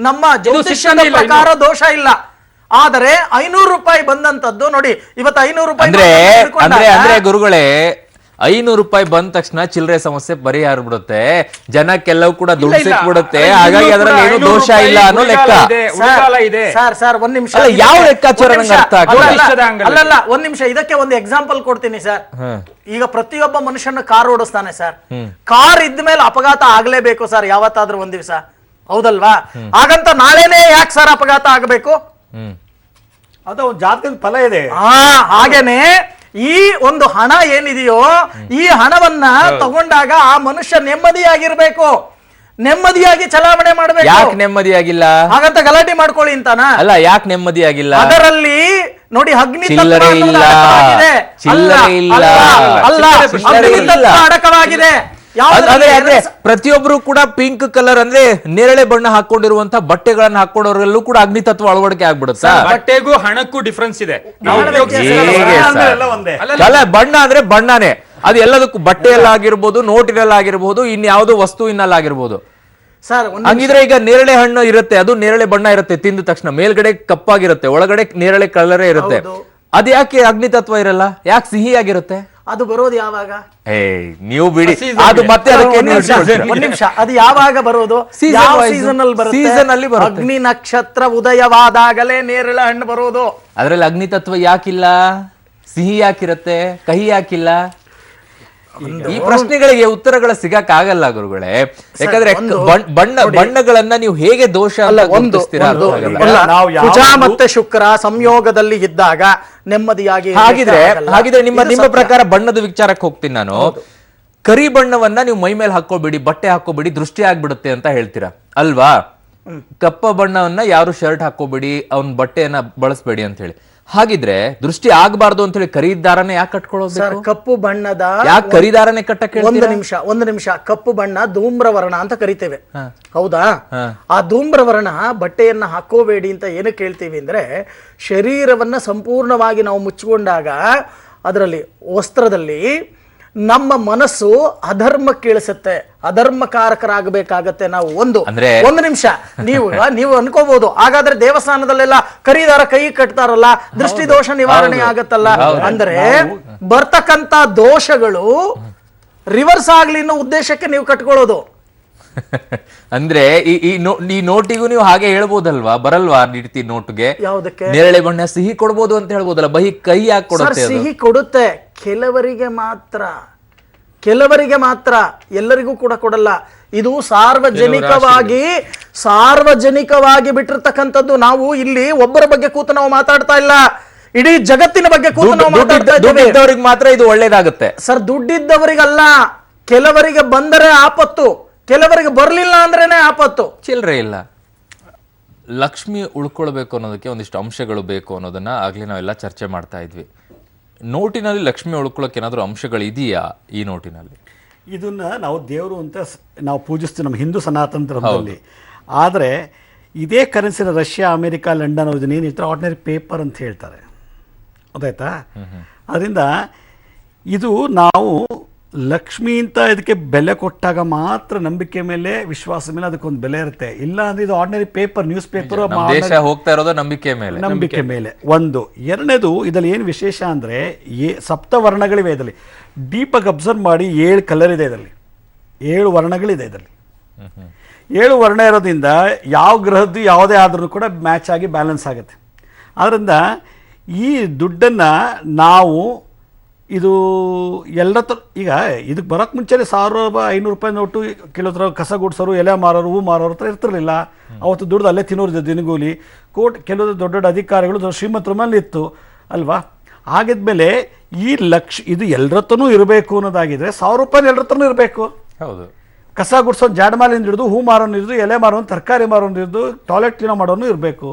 ನಮ್ಮ ಜ್ಯೋತಿಷ್ಯದ ಪ್ರಕಾರ ದೋಷ ಇಲ್ಲ. ಆದರೆ 500 ರೂಪಾಯಿ ಬಂದಂತದ್ದು ನೋಡಿ, ಇವತ್ತು 500 ರೂಪಾಯಿ ಅಂದ್ರೆ ಗುರುಗಳೇ, 500 ರೂಪಾಯಿ ಬಂದ ತಕ್ಷಣ ಚಿಲ್ಲರೆ ಸಮಸ್ಯೆ ಪರಿಹಾರ ಬಿಡುತ್ತೆ, ಜನಕ್ಕೆಲ್ಲವೂ ಕೂಡ ದುಡ್ಡು ಸಿಕ್ಬಿಡುತ್ತೆ. ಹಾಗಾಗಿ ಅದರಲ್ಲಿ ಏನು ದೋಷ ಇಲ್ಲ ಅನ್ನೋ ಲೆಕ್ಕ. ಸರ್ ಒಂದ್ ನಿಮಿಷ, ಯಾವ ಲೆಕ್ಕಾಚಾರ ಅರ್ಥ ಅಲ್ಲಲ್ಲ, ಒಂದ್ ನಿಮಿಷ, ಇದಕ್ಕೆ ಒಂದು ಎಕ್ಸಾಂಪಲ್ ಕೊಡ್ತೀನಿ ಸರ್. ಈಗ ಪ್ರತಿಯೊಬ್ಬ ಮನುಷ್ಯನ ಕಾರ್ ಓಡಿಸ್ತಾನೆ ಸರ್, ಕಾರ್ ಇದ್ಮೇಲೆ ಅಪಘಾತ ಆಗ್ಲೇಬೇಕು ಸರ್ ಯಾವತ್ತಾದ್ರೂ ಒಂದ್ ದಿವಸ, ಹೌದಲ್ವಾ? ಹಾಗಂತ ನಾಳೆನೇ ಯಾಕೆ ಸರ್ ಅಪಘಾತ ಆಗಬೇಕು? ಅದು ಜಾತಕದ ಫಲ ಇದೆ. ಹಾಗೇನೆ ಈ ಒಂದು ಹಣ ಏನಿದೆಯೋ, ಈ ಹಣವನ್ನ ತಗೊಂಡಾಗ ಆ ಮನುಷ್ಯ ನೆಮ್ಮದಿಯಾಗಿರ್ಬೇಕು, ನೆಮ್ಮದಿಯಾಗಿ ಚಲಾವಣೆ ಮಾಡ್ಬೇಕು. ಯಾಕೆ ನೆಮ್ಮದಿಯಾಗಿಲ್ಲ? ಹಾಗಂತ ಗಲಾಟೆ ಮಾಡ್ಕೊಳ್ಳಿ ಅಂತಾನ ಅಲ್ಲ, ಯಾಕೆ ನೆಮ್ಮದಿಯಾಗಿಲ್ಲ? ಅದರಲ್ಲಿ ನೋಡಿ, ಅಗ್ನಿ ಅಡಕವಾಗಿದೆ. ಅಂದ್ರೆ ಪ್ರತಿಯೊಬ್ರು ಕೂಡ ಪಿಂಕ್ ಕಲರ್ ಅಂದ್ರೆ ನೇರಳೆ ಬಣ್ಣ ಹಾಕೊಂಡಿರುವಂತ ಬಟ್ಟೆಗಳನ್ನ ಹಾಕೊಂಡವ್ರಲ್ಲೂ ಕೂಡ ಅಗ್ನಿ ತತ್ವ ಅಳವಡಿಕೆ ಆಗ್ಬಿಡುತ್ತೆ. ಬಟ್ಟೆಗೂ ಹಣಕ್ಕೂ ಡಿಫ್ರೆನ್ಸ್ ಇದೆ. ಬಣ್ಣ ಅಂದ್ರೆ ಬಣ್ಣನೇ, ಅದು ಎಲ್ಲದಕ್ಕೂ ಬಟ್ಟೆಯಲ್ಲಾಗಿರ್ಬೋದು, ನೋಟಿನಲ್ಲಾಗಿರ್ಬೋದು, ಇನ್ಯಾವುದೋ ವಸ್ತುವಿನಲ್ಲಾಗಿರ್ಬೋದು. ಹಂಗಿದ್ರೆ ಈಗ ನೇರಳೆ ಹಣ್ಣು ಇರುತ್ತೆ, ಅದು ನೇರಳೆ ಬಣ್ಣ ಇರುತ್ತೆ, ತಿಂದ ತಕ್ಷಣ ಮೇಲ್ಗಡೆ ಕಪ್ಪಾಗಿರುತ್ತೆ, ಒಳಗಡೆ ನೇರಳೆ ಕಲರೇ ಇರುತ್ತೆ. ಅದ್ ಯಾಕೆ ಅಗ್ನಿ ತತ್ವ ಇರಲ್ಲ? ಯಾಕೆ ಸಿಹಿಯಾಗಿರುತ್ತೆ? ಅದು ಬರೋದು ಯಾವಾಗ? ನೀವು ಬಿಡಿ, ಅದು ಮತ್ತೆ ಒಂದ್ ನಿಮಿಷ, ಅದು ಯಾವಾಗ ಬರೋದು? ಸೀಸನ್ ಅಲ್ಲಿ ಬರುತ್ತೆ. ಅಗ್ನಿ ನಕ್ಷತ್ರ ಉದಯವಾದಾಗಲೇ ನೇರಳೆ ಹಣ್ಣು ಬರೋದು. ಅದ್ರಲ್ಲಿ ಅಗ್ನಿ ತತ್ವ ಯಾಕಿಲ್ಲ? ಸಿಹಿ ಯಾಕಿರುತ್ತೆ, ಕಹಿ ಯಾಕಿಲ್ಲ? ಈ ಪ್ರಶ್ನೆಗಳಿಗೆ ಉತ್ತರಗಳ ಸಿಗಕ್ ಆಗಲ್ಲ ಗುರುಗಳೇ. ಯಾಕಂದ್ರೆ ಬಣ್ಣಗಳನ್ನ ನೀವು ಹೇಗೆ ದೋಷ ಕುಜ ಮತ್ತೆ ಶುಕ್ರ ಸಂಯೋಗದಲ್ಲಿ ಇದ್ದಾಗ ನೆಮ್ಮದಿಯಾಗಿ. ಹಾಗಿದ್ರೆ ನಿಮ್ಮ ಪ್ರಕಾರ ಬಣ್ಣದ ವಿಚಾರಕ್ಕೆ ಹೋಗ್ತೀನಿ ನಾನು. ಕರಿ ಬಣ್ಣವನ್ನ ನೀವು ಮೈ ಮೇಲೆ ಹಾಕೋಬೇಡಿ, ಬಟ್ಟೆ ಹಾಕೋಬೇಡಿ, ದೃಷ್ಟಿ ಆಗ್ಬಿಡುತ್ತೆ ಅಂತ ಹೇಳ್ತೀರಾ ಅಲ್ವಾ? ಕಪ್ಪ ಬಣ್ಣವನ್ನ ಯಾರು ಶರ್ಟ್ ಹಾಕೋಬೇಡಿ, ಅವ್ನ ಬಟ್ಟೆಯನ್ನ ಬಳಸಬೇಡಿ ಅಂತ ಹೇಳಿ. ಹಾಗಿದ್ರೆ ದೃಷ್ಟಿ ಆಗ್ಬಾರ್ದು ಅಂತ ಹೇಳಿ ಕರಿದಾರನೇ ಯಾಕೆ ಕಟ್ಕೊಳ್ಳೋದು ಸರ್? ಕಪ್ಪು ಬಣ್ಣದ ಯಾಕೆ ಕರಿದಾರನೇ ಕಟ್ಟಕ್ಕೆ? ಒಂದು ನಿಮಿಷ ಕಪ್ಪು ಬಣ್ಣ ಧೂಮ್ರವರ್ಣ ಅಂತ ಕರಿತೇವೆ, ಹೌದಾ? ಆ ಧೂಮ್ರವರ್ಣ ಬಟ್ಟೆಯನ್ನ ಹಾಕೋಬೇಡಿ ಅಂತ ಏನಕ್ಕೆ ಹೇಳ್ತೀವಿ ಅಂದ್ರೆ, ಶರೀರವನ್ನ ಸಂಪೂರ್ಣವಾಗಿ ನಾವು ಮುಚ್ಚಿಕೊಂಡಾಗ ಅದರಲ್ಲಿ ವಸ್ತ್ರದಲ್ಲಿ ನಮ್ಮ ಮನಸ್ಸು ಅಧರ್ಮಕ್ಕೆ ಇಳಿಸುತ್ತೆ, ಅಧರ್ಮಕಾರಕರಾಗಬೇಕಾಗತ್ತೆ ನಾವು. ಒಂದು ನಿಮಿಷ, ನೀವು ಅನ್ಕೋಬಹುದು ಹಾಗಾದ್ರೆ ದೇವಸ್ಥಾನದಲ್ಲೆಲ್ಲ ಕರಿದಾರ ಕೈ ಕಟ್ತಾರಲ್ಲ, ದೃಷ್ಟಿ ದೋಷ ನಿವಾರಣೆ ಆಗತ್ತಲ್ಲ ಅಂದ್ರೆ, ಬರ್ತಕ್ಕಂತ ದೋಷಗಳು ರಿವರ್ಸ್ ಆಗ್ಲಿ ಅನ್ನೋ ಉದ್ದೇಶಕ್ಕೆ ನೀವು ಕಟ್ಕೊಳ್ಳೋದು. ಅಂದ್ರೆ ಈ ನೋಟಿಗೂ ನೀವು ಹಾಗೆ ಹೇಳ್ಬೋದಲ್ವಾ? ಬರಲ್ವಾ ರೀತಿ ನೋಟ್ಗೆ? ಯಾವುದಕ್ಕೆ? ನೇರಳೆ ಬಣ್ಣ ಸಿಹಿ ಕೊಡ್ಬೋದು ಅಂತ ಹೇಳ್ಬೋದಲ್ಲ, ಬಹಿ ಕೈ ಯಾಕೆ ಕೊಡುತ್ತೆ? ಸಿಹಿ ಕೊಡುತ್ತೆ, ಕೆಲವರಿಗೆ ಮಾತ್ರ, ಎಲ್ಲರಿಗೂ ಕೂಡ ಕೊಡಲ್ಲ. ಇದು ಸಾರ್ವಜನಿಕವಾಗಿ ಬಿಟ್ಟಿರ್ತಕ್ಕಂಥದ್ದು. ನಾವು ಇಲ್ಲಿ ಒಬ್ಬರ ಬಗ್ಗೆ ಕೂತು ನಾವು ಮಾತಾಡ್ತಾ ಇಲ್ಲ, ಇಡೀ ಜಗತ್ತಿನ ಬಗ್ಗೆ ಕೂತು ನಾವು ಮಾತಾಡ್ತಾ ಇದ್ದೇವೆ. ಮಾತ್ರ ಇದು ಒಳ್ಳೇದಾಗುತ್ತೆ ಸರ್, ದುಡ್ಡಿದ್ದವರಿಗಲ್ಲ. ಕೆಲವರಿಗೆ ಬಂದರೆ ಆಪತ್ತು, ಕೆಲವರಿಗೆ ಬರ್ಲಿಲ್ಲ ಅಂದ್ರೇನೆ ಆಪತ್ತು. ಚಿಲ್ಲರೆ ಇಲ್ಲ. ಲಕ್ಷ್ಮಿ ಉಳ್ಕೊಳ್ಬೇಕು ಅನ್ನೋದಕ್ಕೆ ಒಂದಿಷ್ಟು ಅಂಶಗಳು ಬೇಕು ಅನ್ನೋದನ್ನ ಆಗ್ಲೇ ನಾವೆಲ್ಲ ಚರ್ಚೆ ಮಾಡ್ತಾ ಇದ್ವಿ. ನೋಟಿನಲ್ಲಿ ಲಕ್ಷ್ಮಿ ಉಳ್ಕೊಳ್ಳೋಕೆ ಏನಾದರೂ ಅಂಶಗಳು ಇದೆಯಾ ಈ ನೋಟಿನಲ್ಲಿ? ಇದನ್ನ ನಾವು ದೇವರು ಅಂತ ನಾವು ಪೂಜಿಸ್ತೀವಿ ನಮ್ಮ ಹಿಂದೂ ಸನಾತನ ಧರ್ಮದಲ್ಲಿ. ಆದರೆ ಇದೇ ಕರೆನ್ಸಿನ ರಷ್ಯಾ, ಅಮೆರಿಕ, ಲಂಡನ್ ಏನಿರ್ತಾರೆ ಆರ್ಡಿನರಿ ಪೇಪರ್ ಅಂತ ಹೇಳ್ತಾರೆ, ಗೊತ್ತಾಯ್ತಾ? ಅದರಿಂದ ಇದು ನಾವು ಲಕ್ಷ್ಮಿ ಅಂತ ಇದಕ್ಕೆ ಬೆಲೆ ಕೊಟ್ಟಾಗ ಮಾತ್ರ ನಂಬಿಕೆ ಮೇಲೆ, ವಿಶ್ವಾಸ ಮೇಲೆ ಅದಕ್ಕೊಂದು ಬೆಲೆ ಇರುತ್ತೆ. ಇಲ್ಲ ಅಂದ್ರೆ ಇದು ಆರ್ಡಿನರಿ ಪೇಪರ್, ನ್ಯೂಸ್ ಪೇಪರ್ ದೇಶ ಹೋಗ್ತಾ ಇರೋದು ನಂಬಿಕೆ ಮೇಲೆ. ಒಂದು. ಎರಡನೇದು, ಇದರಲ್ಲಿ ಏನು ವಿಶೇಷ ಅಂದ್ರೆ ಸಪ್ತವರ್ಣಗಳಿವೆ ಇದರಲ್ಲಿ. ಡೀಪಾಗಿ ಅಬ್ಸರ್ವ್ ಮಾಡಿ 7 ಕಲರ್ ಇದೆ ಇದರಲ್ಲಿ, 7 ವರ್ಣಗಳಿದೆ ಇದರಲ್ಲಿ. 7 ವರ್ಣ ಇರೋದ್ರಿಂದ ಯಾವ ಗ್ರಹದ್ದು ಯಾವುದೇ ಆದ್ರೂ ಕೂಡ ಮ್ಯಾಚ್ ಆಗಿ ಬ್ಯಾಲೆನ್ಸ್ ಆಗುತ್ತೆ. ಆದ್ದರಿಂದ ಈ ದುಡ್ಡನ್ನು ನಾವು ಇದು ಈಗ ಇದಕ್ಕೆ ಬರೋಕ್ಕೆ ಮುಂಚೆನೇ 1500 ರೂಪಾಯಿ ನೋಟು ಕೆಲವ್ರ ಕಸ ಗುಡ್ಸೋರು, ಎಲೆ ಮಾರೋರು, ಹೂ ಮಾರೋರು ಹತ್ರ ಇರ್ತಿರಲಿಲ್ಲ. ಅವತ್ತು ದುಡ್ದು ಅಲ್ಲೇ ತಿನ್ನೋರು ದಿನಗೂಲಿ. ಕೆಲವು ದೊಡ್ಡ ದೊಡ್ಡ ಅಧಿಕಾರಿಗಳು ಶ್ರೀಮಂತರ ಮೇಲೆ ಇತ್ತು ಅಲ್ವಾ? ಆಗಿದ್ಮೇಲೆ ಇದು ಎಲ್ಲರತ್ರನೂ ಇರಬೇಕು ಅನ್ನೋದಾಗಿದ್ರೆ 1000 ರೂಪಾಯಿ ಎಲ್ಲರತ್ರನೂ ಇರಬೇಕು. ಹೌದು. ಕಸ ಗುಡ್ಸೋನು ಜಾಡಮಾಲಿಂದ ಹಿಡಿದು, ಹೂ ಮಾರೋನು ಹಿಡಿದು, ಎಲೆ ಮಾರೋನು, ತರಕಾರಿ ಮಾರೋನು ಹಿಡಿದು, ಟಾಯ್ಲೆಟ್ ಕ್ಲೀನ್ ಮಾಡೋನು ಇರಬೇಕು.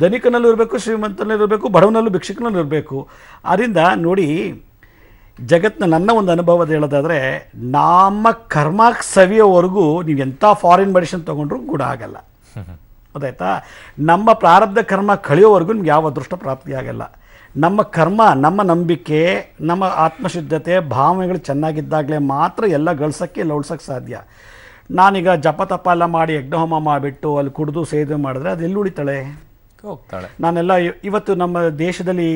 ಧನಿಕನಲ್ಲೂ ಇರಬೇಕು, ಶ್ರೀಮಂತನಲ್ಲೂ ಇರಬೇಕು, ಬಡವನಲ್ಲೂ ಭಿಕ್ಷಕನಲ್ಲೂ ಇರಬೇಕು. ಅದರಿಂದ ನೋಡಿ, ಜಗತ್ತಿನ ನನ್ನ ಒಂದು ಅನುಭವದ ಹೇಳೋದಾದರೆ, ನಮ್ಮ ಕರ್ಮ ಸವಿಯೋವರೆಗೂ ನೀವು ಎಂಥ ಫಾರಿನ್ ಮೆಡಿಸಿನ್ ತೊಗೊಂಡ್ರೂ ಕೂಡ ಆಗಲ್ಲ, ಗೊತ್ತಾಯ್ತಾ? ನಮ್ಮ ಪ್ರಾರಬ್ಧ ಕರ್ಮ ಕಳೆಯೋವರೆಗೂ ನಿಮ್ಗೆ ಯಾವ ಅದೃಷ್ಟ ಪ್ರಾಪ್ತಿಯಾಗಲ್ಲ. ನಮ್ಮ ಕರ್ಮ, ನಮ್ಮ ನಂಬಿಕೆ, ನಮ್ಮ ಆತ್ಮಶುದ್ಧತೆ, ಭಾವನೆಗಳು ಚೆನ್ನಾಗಿದ್ದಾಗಲೇ ಮಾತ್ರ ಎಲ್ಲ ಗಳಿಸೋಕ್ಕೆ ಇಲ್ಲ ಉಳ್ಸೋಕ್ಕೆ ಸಾಧ್ಯ. ನಾನೀಗ ಜಪ ತಪ ಎಲ್ಲ ಮಾಡಿ ಯಜ್ಞಹೋಮ ಮಾಡಿಬಿಟ್ಟು ಅಲ್ಲಿ ಕುಡಿದು ಸೇವೆ ಮಾಡಿದ್ರೆ ಅದು ಎಲ್ಲಿ ಉಳಿತಾಳೆ? ಹೋಗ್ತಾಳೆ. ನಾನೆಲ್ಲ ಇವತ್ತು ನಮ್ಮ ದೇಶದಲ್ಲಿ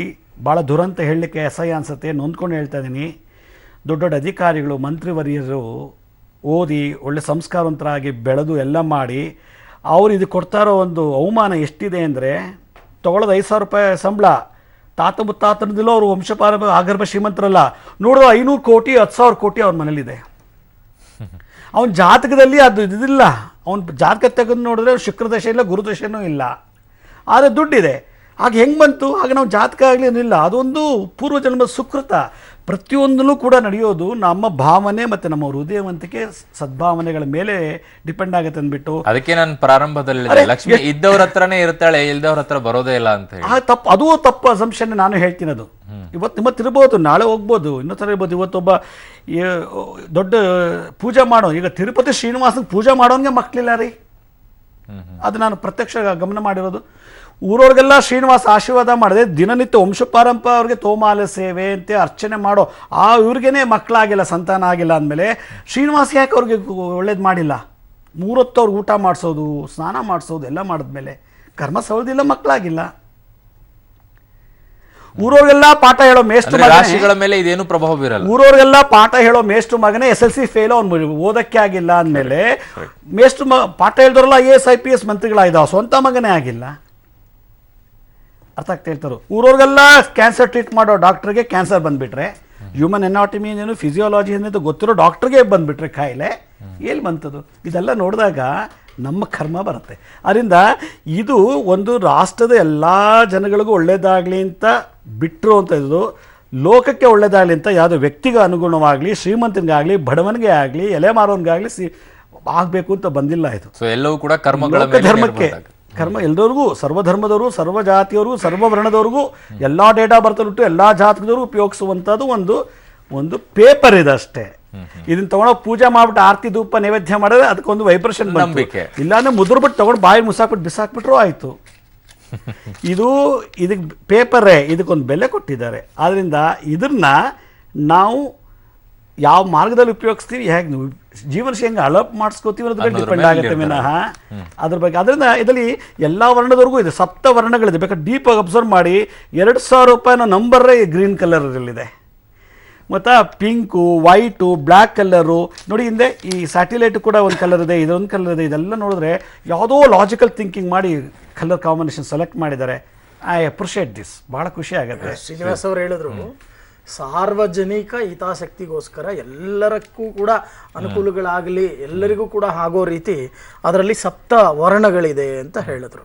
ಭಾಳ ದುರಂತ ಹೇಳಲಿಕ್ಕೆ ಅಸಹ್ಯ ಅನಿಸುತ್ತೆ, ನೊಂದ್ಕೊಂಡು ಹೇಳ್ತಾ ಇದ್ದೀನಿ. ದೊಡ್ಡ ದೊಡ್ಡ ಅಧಿಕಾರಿಗಳು, ಮಂತ್ರಿವರಿಯರು ಓದಿ ಒಳ್ಳೆ ಸಂಸ್ಕಾರವಂತರಾಗಿ ಬೆಳೆದು ಎಲ್ಲ ಮಾಡಿ ಅವರು ಇದು ಕೊಡ್ತಾ ಇರೋ ಒಂದು ಅವಮಾನ ಎಷ್ಟಿದೆ ಅಂದರೆ, ತೊಗೊಳ್ಳೋದು 5000 ರೂಪಾಯಿ ಸಂಬಳ, ತಾತ ಮುತ್ತಾತನದಿಲ್ಲೋ ಅವರು ಆಗರ್ಭ ಶ್ರೀಮಂತರಲ್ಲ, ನೋಡೋ 500 ಕೋಟಿ 10,000 ಕೋಟಿ ಅವ್ರ ಮನೇಲಿದೆ. ಅವನ ಜಾತಕದಲ್ಲಿ ಅದು ಇದಿಲ್ಲ. ಅವನ ಜಾತಕ ತೆಗೆದು ನೋಡಿದ್ರೆ ಶುಕ್ರದಶೆ ಇಲ್ಲ, ಗುರುದಶೆನೂ ಇಲ್ಲ, ಆದರೆ ದುಡ್ಡಿದೆ. ಆಗ ಹೆಂಗೆ ಬಂತು? ಆಗ ನಾವು ಜಾತಕ ಆಗಲಿ ಏನಿಲ್ಲ, ಅದೊಂದು ಪೂರ್ವಜನ್ಮದ ಸುಕೃತ. ಪ್ರತಿಯೊಂದೂ ಕೂಡ ನಡೆಯೋದು ನಮ್ಮ ಭಾವನೆ ಮತ್ತು ನಮ್ಮ ಹೃದಯವಂತಿಕೆ, ಸದ್ಭಾವನೆಗಳ ಮೇಲೆ ಡಿಪೆಂಡ್ ಆಗುತ್ತೆ ಅಂದ್ಬಿಟ್ಟು. ಅದಕ್ಕೆ ನಾನು ಪ್ರಾರಂಭದಲ್ಲಿ ಲಕ್ಷ್ಮಿ ಇದ್ದವ್ರ ಹತ್ರನೇ ಇರ್ತಾಳೆ, ಇಲ್ದವ್ರ ಹತ್ರ ಬರೋದೇ ಇಲ್ಲ ಅಂತ ಹೇಳಿ. ಅದು ತಪ್ಪು ಅಸಂಪ್ಷನ್ ನಾನು ಹೇಳ್ತೀನಿ. ಅದು ಇವತ್ತು ಇರ್ಬೋದು, ನಾಳೆ ಹೋಗ್ಬೋದು, ಇನ್ನೊಂದು ಥರ ಇರ್ಬೋದು. ಇವತ್ತೊಬ್ಬ ದೊಡ್ಡ ಪೂಜೆ ಮಾಡೋ, ಈಗ ತಿರುಪತಿ ಶ್ರೀನಿವಾಸನ ಪೂಜೆ ಮಾಡೋನ್ಗೆ ಮಕ್ಕಳಿಲ್ಲ ರೀ. ಅದು ನಾನು ಪ್ರತ್ಯಕ್ಷ ಗಮನ ಮಾಡಿರೋದು. ಊರವ್ರಿಗೆಲ್ಲ ಶ್ರೀನಿವಾಸ ಆಶೀರ್ವಾದ ಮಾಡಿದೆ, ದಿನನಿತ್ಯ ವಂಶಪಾರಂಪರ ಅವ್ರಿಗೆ ತೋಮಾಲೆ ಸೇವೆ ಅಂತ ಅರ್ಚನೆ ಮಾಡೋ ಇವ್ರಿಗೇನೆ ಮಕ್ಕಳಾಗಿಲ್ಲ, ಸಂತಾನ ಆಗಿಲ್ಲ ಅಂದಮೇಲೆ ಶ್ರೀನಿವಾಸ ಯಾಕೆ ಅವ್ರಿಗೆ ಒಳ್ಳೇದು ಮಾಡಿಲ್ಲ? 3 ಹೊತ್ತು ಅವ್ರಿಗೆ ಊಟ ಮಾಡಿಸೋದು, ಸ್ನಾನ ಮಾಡಿಸೋದು ಎಲ್ಲ ಮಾಡಿದ್ಮೇಲೆ ಕರ್ಮ ಸವದಿಲ್ಲ, ಮಕ್ಕಳಾಗಿಲ್ಲ. ಊರವ್ರಿಗೆಲ್ಲ ಪಾಠ ಹೇಳೋ ಮೇಷ್ಟ್ರು ರಾಶಿಗಳ ಮೇಲೆ ಇದೇನು ಪ್ರಭಾವ ಬೀರಲ್ಲ. ಊರವ್ರಿಗೆಲ್ಲ ಪಾಠ ಹೇಳೋ ಮೇಷ್ಟ್ರು ಮಗನೇ SLC ಫೇಲ್, ಅವ್ನು ಓದಕ್ಕೆ ಆಗಿಲ್ಲ ಅಂದಮೇಲೆ ಮೇಷ್ಟ್ರು ಪಾಠ ಹೇಳಿದವರೆಲ್ಲ IAS IPS ಮಂತ್ರಿಗಳಾಗಿದ್ದಾವೆ, ಸ್ವಂತ ಮಗನೇ ಆಗಿಲ್ಲ. ಅರ್ಥ ಆಗ್ತಾ ಹೇಳ್ತಾರೆ. ಊರವ್ರಿಗೆಲ್ಲ ಕ್ಯಾನ್ಸರ್ ಟ್ರೀಟ್ ಮಾಡೋ ಡಾಕ್ಟ್ರಿಗೆ ಕ್ಯಾನ್ಸರ್ ಬಂದುಬಿಟ್ರೆ, ಹ್ಯೂಮನ್ ಎನಾಟಮಿ ಏನೇನು ಫಿಸಿಯಾಲಜಿ ಏನೇನು ಗೊತ್ತಿರೋ ಡಾಕ್ಟ್ರಿಗೆ ಬಂದುಬಿಟ್ರೆ ಕಾಯಿಲೆ ಎಲ್ಲಿ ಬಂತದು? ಇದೆಲ್ಲ ನೋಡಿದಾಗ ನಮ್ಮ ಕರ್ಮ ಬರುತ್ತೆ. ಅದರಿಂದ ಇದು ಒಂದು ರಾಷ್ಟ್ರದ ಎಲ್ಲ ಜನಗಳಿಗೂ ಒಳ್ಳೇದಾಗಲಿ ಅಂತ ಬಿಟ್ಟರು ಅಂತ ಇದು ಲೋಕಕ್ಕೆ ಒಳ್ಳೇದಾಗಲಿ ಅಂತ ಯಾವುದೋ ವ್ಯಕ್ತಿಗೆ ಅನುಗುಣವಾಗಲಿ, ಶ್ರೀಮಂತನಿಗಾಗಲಿ, ಬಡವನಿಗೆ ಆಗಲಿ, ಎಲೆ ಮಾರೋನ್ಗಾಗಲಿ ಆಗಬೇಕು ಅಂತ ಬಂದಿಲ್ಲ ಇದು. ಸೊ ಎಲ್ಲವೂ ಕೂಡ ಕರ್ಮಗಳ ಲೋಕ ಮೇಲೆ ಧರ್ಮಕ್ಕೆ ಕರ್ಮ ಎಲ್ಲರಿಗೂ, ಸರ್ವಧರ್ಮದವರು, ಸರ್ವ ಜಾತಿಯವರು, ಸರ್ವ ವರ್ಣದವ್ರಿಗೂ, ಎಲ್ಲ ಡೇಟಾ ಬರ್ತಬಿಟ್ಟು ಎಲ್ಲ ಜಾತಿದವರು ಉಪಯೋಗಿಸುವಂಥದ್ದು ಒಂದು ಪೇಪರ್ ಇದೆ ಅಷ್ಟೇ. ಇದನ್ನ ತಗೊಂಡೋಗಿ ಪೂಜೆ ಮಾಡ್ಬಿಟ್ಟು ಆರತಿ ಧೂಪ ನೈವೇದ್ಯ ಮಾಡಿದ್ರೆ ಅದಕ್ಕೊಂದು ವೈಬ್ರೇಷನ್ ನಂಬಿಕೆ. ಇಲ್ಲಾಂದ್ರೆ ಮುದ್ರಬಿಟ್ಟು ತಗೊಂಡು ಬಾಯಿ ಮುಸಾಕ್ಬಿಟ್ಟು ಬಿಸಾಕ್ಬಿಟ್ರು ಆಯ್ತು. ಇದಕ್ಕೆ ಪೇಪರೇ, ಇದಕ್ಕೊಂದು ಬೆಲೆ ಕೊಟ್ಟಿದ್ದಾರೆ. ಆದ್ರಿಂದ ಇದನ್ನ ನಾವು ಯಾವ ಮಾರ್ಗದಲ್ಲಿ ಉಪಯೋಗಿಸ್ತೀವಿ, ಹೇಗೆ ಜೀವನ ಹೆಂಗೆ ಅಳಪ್ ಮಾಡಿಸ್ಕೋತೀವಿ ಅನ್ನೋದ್ರ ಮೇಲೆ ಡಿಪೆಂಡ್ ಆಗುತ್ತೆ ವಿನಃ ಅದ್ರ ಬಗ್ಗೆ. ಅದರಿಂದ ಇದರಲ್ಲಿ ಎಲ್ಲ ವರ್ಣದವರೆಗೂ ಇದೆ, 7 ವರ್ಣಗಳಿದೆ. ಬೇಕಾದ್ರೆ ಡೀಪ್ ಆಗಿ ಅಬ್ಸರ್ವ್ ಮಾಡಿ, 2,000 ರೂಪಾಯಿನ ನಂಬರೇ ಗ್ರೀನ್ ಕಲರಲ್ಲಿದೆ. ಮತ್ತು ಪಿಂಕು, ವೈಟು, ಬ್ಲ್ಯಾಕ್ ಕಲರು ನೋಡಿ. ಹಿಂದೆ ಈ ಸ್ಯಾಟಿಲೈಟ್ ಕೂಡ ಒಂದು ಕಲರ್ ಇದೆ, ಇದೊಂದು ಕಲರ್ ಇದೆ. ಇದೆಲ್ಲ ನೋಡಿದ್ರೆ ಯಾವುದೋ ಲಾಜಿಕಲ್ ಥಿಂಕಿಂಗ್ ಮಾಡಿ ಕಲರ್ ಕಾಂಬಿನೇಷನ್ ಸೆಲೆಕ್ಟ್ ಮಾಡಿದ್ದಾರೆ. I appreciate this. ಭಾಳ ಖುಷಿ ಆಗುತ್ತೆ. ಶ್ರೀನಿವಾಸ್ ಅವರು ಹೇಳಿದ್ರು, ಸಾರ್ವಜನಿಕ ಹಿತಾಸಕ್ತಿಗೋಸ್ಕರ ಎಲ್ಲರಕ್ಕೂ ಕೂಡ ಅನುಕೂಲಗಳಾಗಲಿ, ಎಲ್ಲರಿಗೂ ಕೂಡ ಆಗೋ ರೀತಿ ಅದರಲ್ಲಿ 7 ವರ್ಣಗಳಿದೆ ಅಂತ ಹೇಳಿದ್ರು.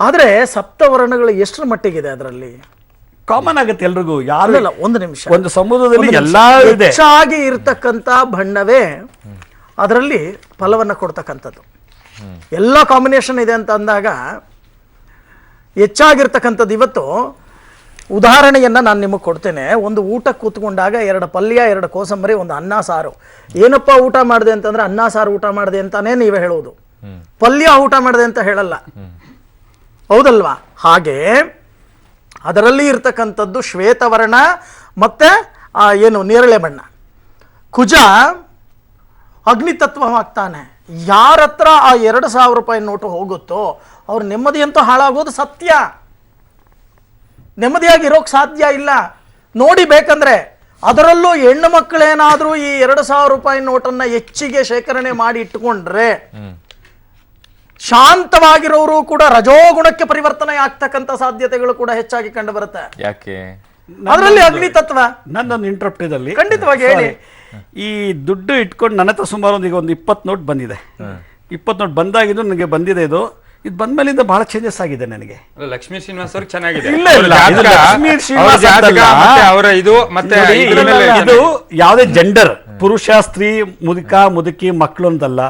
ಆದರೆ 7 ವರ್ಣಗಳು ಎಷ್ಟರ ಮಟ್ಟಿಗಿದೆ ಅದರಲ್ಲಿ? ಕಾಮನ್ ಆಗುತ್ತೆ ಎಲ್ರಿಗೂ. ಯಾರು ಅಲ್ಲ, ಒಂದು ನಿಮಿಷ. ಒಂದು ಸಮುದ್ರದಲ್ಲಿ ಎಲ್ಲಾ ಇದೆ. ಹೆಚ್ಚಾಗಿ ಇರ್ತಕ್ಕಂಥ ಬಣ್ಣವೇ ಅದರಲ್ಲಿ ಫಲವನ್ನ ಕೊಡ್ತಕ್ಕಂಥದ್ದು. ಎಲ್ಲ ಕಾಂಬಿನೇಷನ್ ಇದೆ ಅಂತ ಅಂದಾಗ ಹೆಚ್ಚಾಗಿರ್ತಕ್ಕಂಥದ್ದು. ಇವತ್ತು ಉದಾಹರಣೆಯನ್ನ ನಾನು ನಿಮಗೆ ಕೊಡ್ತೇನೆ. ಒಂದು ಊಟ ಕೂತ್ಕೊಂಡಾಗ 2 ಪಲ್ಯ, 2 ಕೋಸಂಬರಿ, ಒಂದು ಅನ್ನ ಸಾರು. ಏನಪ್ಪ ಊಟ ಮಾಡಿದೆ ಅಂತಂದ್ರೆ ಅನ್ನ ಸಾರು ಊಟ ಮಾಡಿದೆ ಅಂತಾನೆ ನೀವೇ ಹೇಳುವುದು, ಪಲ್ಯ ಊಟ ಮಾಡಿದೆ ಅಂತ ಹೇಳಲ್ಲ. ಹೌದಲ್ವಾ? ಹಾಗೆ ಅದರಲ್ಲಿ ಇರ್ತಕ್ಕಂಥದ್ದು ಶ್ವೇತವರ್ಣ ಮತ್ತೆ ಏನು ನೇರಳೆ ಬಣ್ಣ. ಕುಜ ಅಗ್ನಿತತ್ವವಾಗ್ತಾನೆ. ಯಾರ ಹತ್ರ ಆ 2,000 ರೂಪಾಯಿ ನೋಟು ಹೋಗುತ್ತೋ ಅವ್ರ ನೆಮ್ಮದಿ ಅಂತೂ ಹಾಳಾಗೋದು ಸತ್ಯ. ನೆಮ್ಮದಿಯಾಗಿರೋಕ್ ಸಾಧ್ಯ ಇಲ್ಲ. ನೋಡಿ, ಬೇಕಂದ್ರೆ ಅದರಲ್ಲೂ ಹೆಣ್ಣು ಮಕ್ಕಳೇನಾದ್ರೂ ಈ 2,000 ರೂಪಾಯಿ ನೋಟನ್ನ ಹೆಚ್ಚಿಗೆ ಶೇಖರಣೆ ಮಾಡಿ ಇಟ್ಟುಕೊಂಡ್ರೆ ಶಾಂತವಾಗಿರೋರು ಕೂಡ ರಜೋಗುಣಕ್ಕೆ ಪರಿವರ್ತನೆ ಆಗ್ತಕ್ಕಂಥ ಸಾಧ್ಯತೆಗಳು ಕೂಡ ಹೆಚ್ಚಾಗಿ ಕಂಡು ಬರುತ್ತೆ. ಯಾಕೆ? ಅದರಲ್ಲಿ ಅಗ್ನಿ ತತ್ವ. ನನ್ನೊಂದು ಇಂಟ್ರಪ್ಟ್ ಇದಲ್ಲಿ ಖಂಡಿತವಾಗಿ ಹೇಳಿ. ಈ ದುಡ್ಡು ಇಟ್ಕೊಂಡು ನನ್ನ ಹತ್ರ ಸುಮಾರು ಈಗ ಒಂದು 20 ನೋಟ್ ಬಂದಿದೆ. 20 ನೋಟ್ ಬಂದಾಗಿದ್ದು ನನಗೆ ಬಂದಿದೆ. ಇದು ಬಂದ್ಮೇಲಿಂದ ಬಹಳ ಚೇಂಜಸ್ ಆಗಿದೆ ನನಗೆ. ಲಕ್ಷ್ಮೀ ಶ್ರೀನಿವಾಸ್ ಅವ್ರಿಗೆ ಚೆನ್ನಾಗಿದೆ. ಇಲ್ಲ, ಇದು ಲಕ್ಷ್ಮೀ ಶ್ರೀನಿವಾಸ್ ಅಂತಲ್ಲ. ಅವರ ಇದು ಮತ್ತೆ ಇದು ಯಾವುದೇ ಜೆಂಡರ್, ಪುರುಷ, ಸ್ತ್ರೀ, ಮುದುಕಿ, ಮಕ್ಕಳು ಅಂತಲ್ಲ.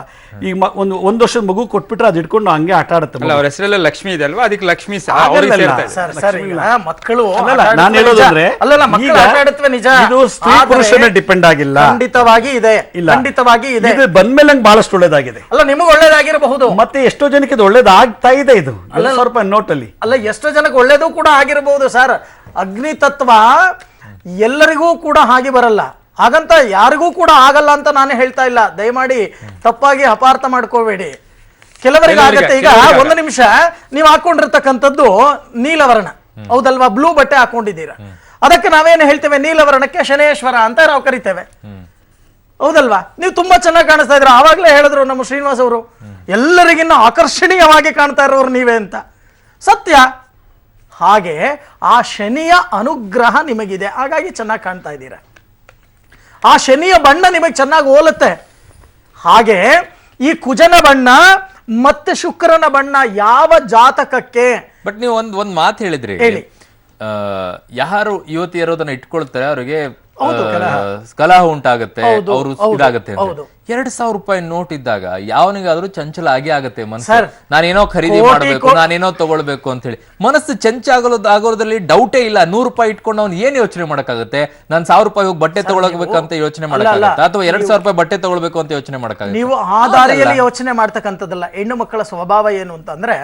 ಈಗ ಒಂದು ವರ್ಷದ ಮಗು ಕೊಟ್ಬಿಟ್ರೆ ಅದು ಇಟ್ಕೊಂಡು ಹಂಗೆ ಆಟ ಆಡುತ್ತೆ. ಅವ್ರ ಹೆಸರೆಲ್ಲ ಲಕ್ಷ್ಮಿ ಇದೆ ಅಲ್ವಾ, ಅದಕ್ಕೆ ಲಕ್ಷ್ಮಿ ಮಕ್ಕಳು ನಾನು ಹೇಳೋದಂದ್ರೆ ಇದು ಸ್ತ್ರೀ ಪುರುಷನ ಡಿಪೆಂಡ್ ಆಗಿಲ್ಲ. ಖಂಡಿತವಾಗಿ ಇದೆ, ಖಂಡಿತವಾಗಿ ಇದೆ. ಇದು ಬಂದ್ಮೇಲೆ ನಂಗೆ ಬಹಳಷ್ಟು ಒಳ್ಳೇದಾಗಿದೆ. ಅಲ್ಲ, ನಿಮಗೆ ಒಳ್ಳೇದಾಗಿರಬಹುದು. ಮತ್ತೆ ಎಷ್ಟೋ ಜನಕ್ಕೆ ಇದು ಒಳ್ಳೇದಾಗ್ತಾ ಇದೆ. ಇದು 1,000 ರೂಪಾಯಿ ನೋಟ್ ಅಲ್ಲಿ ಅಲ್ಲ, ಎಷ್ಟೋ ಜನಕ್ಕೆ ಒಳ್ಳೇದು ಕೂಡ ಆಗಿರಬಹುದು ಸರ್. ಅಗ್ನಿ ತತ್ವ ಎಲ್ಲರಿಗೂ ಕೂಡ ಹಾಗೆ ಬರಲ್ಲ. ಹಾಗಂತ ಯಾರಿಗೂ ಕೂಡ ಆಗಲ್ಲ ಅಂತ ನಾನು ಹೇಳ್ತಾ ಇಲ್ಲ. ದಯಮಾಡಿ ತಪ್ಪಾಗಿ ಅಪಾರ್ಥ ಮಾಡ್ಕೋಬೇಡಿ. ಕೆಲವರಿಗೆ ಆಗತ್ತೆ. ಈಗ ಒಂದು ನಿಮಿಷ, ನೀವು ಹಾಕೊಂಡಿರ್ತಕ್ಕಂಥದ್ದು ನೀಲವರ್ಣ, ಹೌದಲ್ವಾ? ಬ್ಲೂ ಬಟ್ಟೆ ಹಾಕೊಂಡಿದ್ದೀರಾ. ಅದಕ್ಕೆ ನಾವೇನು ಹೇಳ್ತೇವೆ? ನೀಲವರ್ಣಕ್ಕೆ ಶನೇಶ್ವರ ಅಂತ ನಾವು ಕರಿತೇವೆ, ಹೌದಲ್ವಾ? ನೀವು ತುಂಬಾ ಚೆನ್ನಾಗಿ ಕಾಣಿಸ್ತಾ ಇದ್ರ. ಆವಾಗಲೇ ಹೇಳಿದ್ರು ನಮ್ಮ ಶ್ರೀನಿವಾಸ್ ಅವರು, ಎಲ್ಲರಿಗಿನ್ನ ಆಕರ್ಷಣೀಯವಾಗಿ ಕಾಣ್ತಾ ಇರೋರು ನೀವೇ ಅಂತ. ಸತ್ಯ. ಹಾಗೆ ಆ ಶನಿಯ ಅನುಗ್ರಹ ನಿಮಗಿದೆ, ಹಾಗಾಗಿ ಚೆನ್ನಾಗಿ ಕಾಣ್ತಾ ಇದ್ದೀರಾ. ಆ ಶನಿಯ ಬಣ್ಣ ನಿಮಗೆ ಚೆನ್ನಾಗಿ ಹೋಲುತ್ತೆ. ಹಾಗೆ ಈ ಕುಜನ ಬಣ್ಣ ಮತ್ತೆ ಶುಕ್ರನ ಬಣ್ಣ ಯಾವ ಜಾತಕಕ್ಕೆ? ಬಟ್ ನೀವು ಒಂದ್ ಮಾತು ಹೇಳಿದ್ರಿ, ಯಾರು ಯುವತಿಯರು ಅದನ್ನ ಇಟ್ಕೊಳ್ತಾರೆ ಅವರಿಗೆ ಕಲಹ ಉಂಟಾಗತ್ತೆ, ಅವರು ಇದಾಗತ್ತೆ. 2,000 ರೂಪಾಯಿ ನೋಟ್ ಇದ್ದಾಗ ಯಾವನಿಗಾದ್ರೂ ಚಂಚಲ ಆಗೇ ಆಗತ್ತೆ ಮನಸ್ಸು. ನಾನೇನೋ ಖರೀದಿ ಮಾಡಬೇಕು, ನಾನೇನೋ ತಗೊಳ್ಬೇಕು ಅಂತ ಹೇಳಿ ಮನಸ್ಸು ಚಂಚ ಆಗೋದ್ರಲ್ಲಿ ಡೌಟೇ ಇಲ್ಲ. 100 ರೂಪಾಯಿ ಇಟ್ಕೊಂಡು ಅವ್ನು ಏನ್ ಯೋಚನೆ ಮಾಡಕ್ಕಾಗತ್ತೆ? ನಾನು 1,000 ರೂಪಾಯಿ ಹೋಗಿ ಬಟ್ಟೆ ತಗೊಳ್ಬೇಕಂತ ಯೋಚನೆ ಮಾಡಕ್ಕಾಗತ್ತೆ, ಅಥವಾ 2,000 ರೂಪಾಯಿ ಬಟ್ಟೆ ತಗೊಳ್ಬೇಕು ಅಂತ ಯೋಚನೆ ಮಾಡಕ್ಕಾಗತ್ತೆ? ನೀವು ಆ ದಾರಿಯಲ್ಲಿ ಯೋಚನೆ ಮಾಡ್ತಕ್ಕಂಥದ್ದಲ್ಲ. ಹೆಣ್ಣು ಮಕ್ಕಳ ಸ್ವಭಾವ ಏನು ಅಂತಂದ್ರೆ,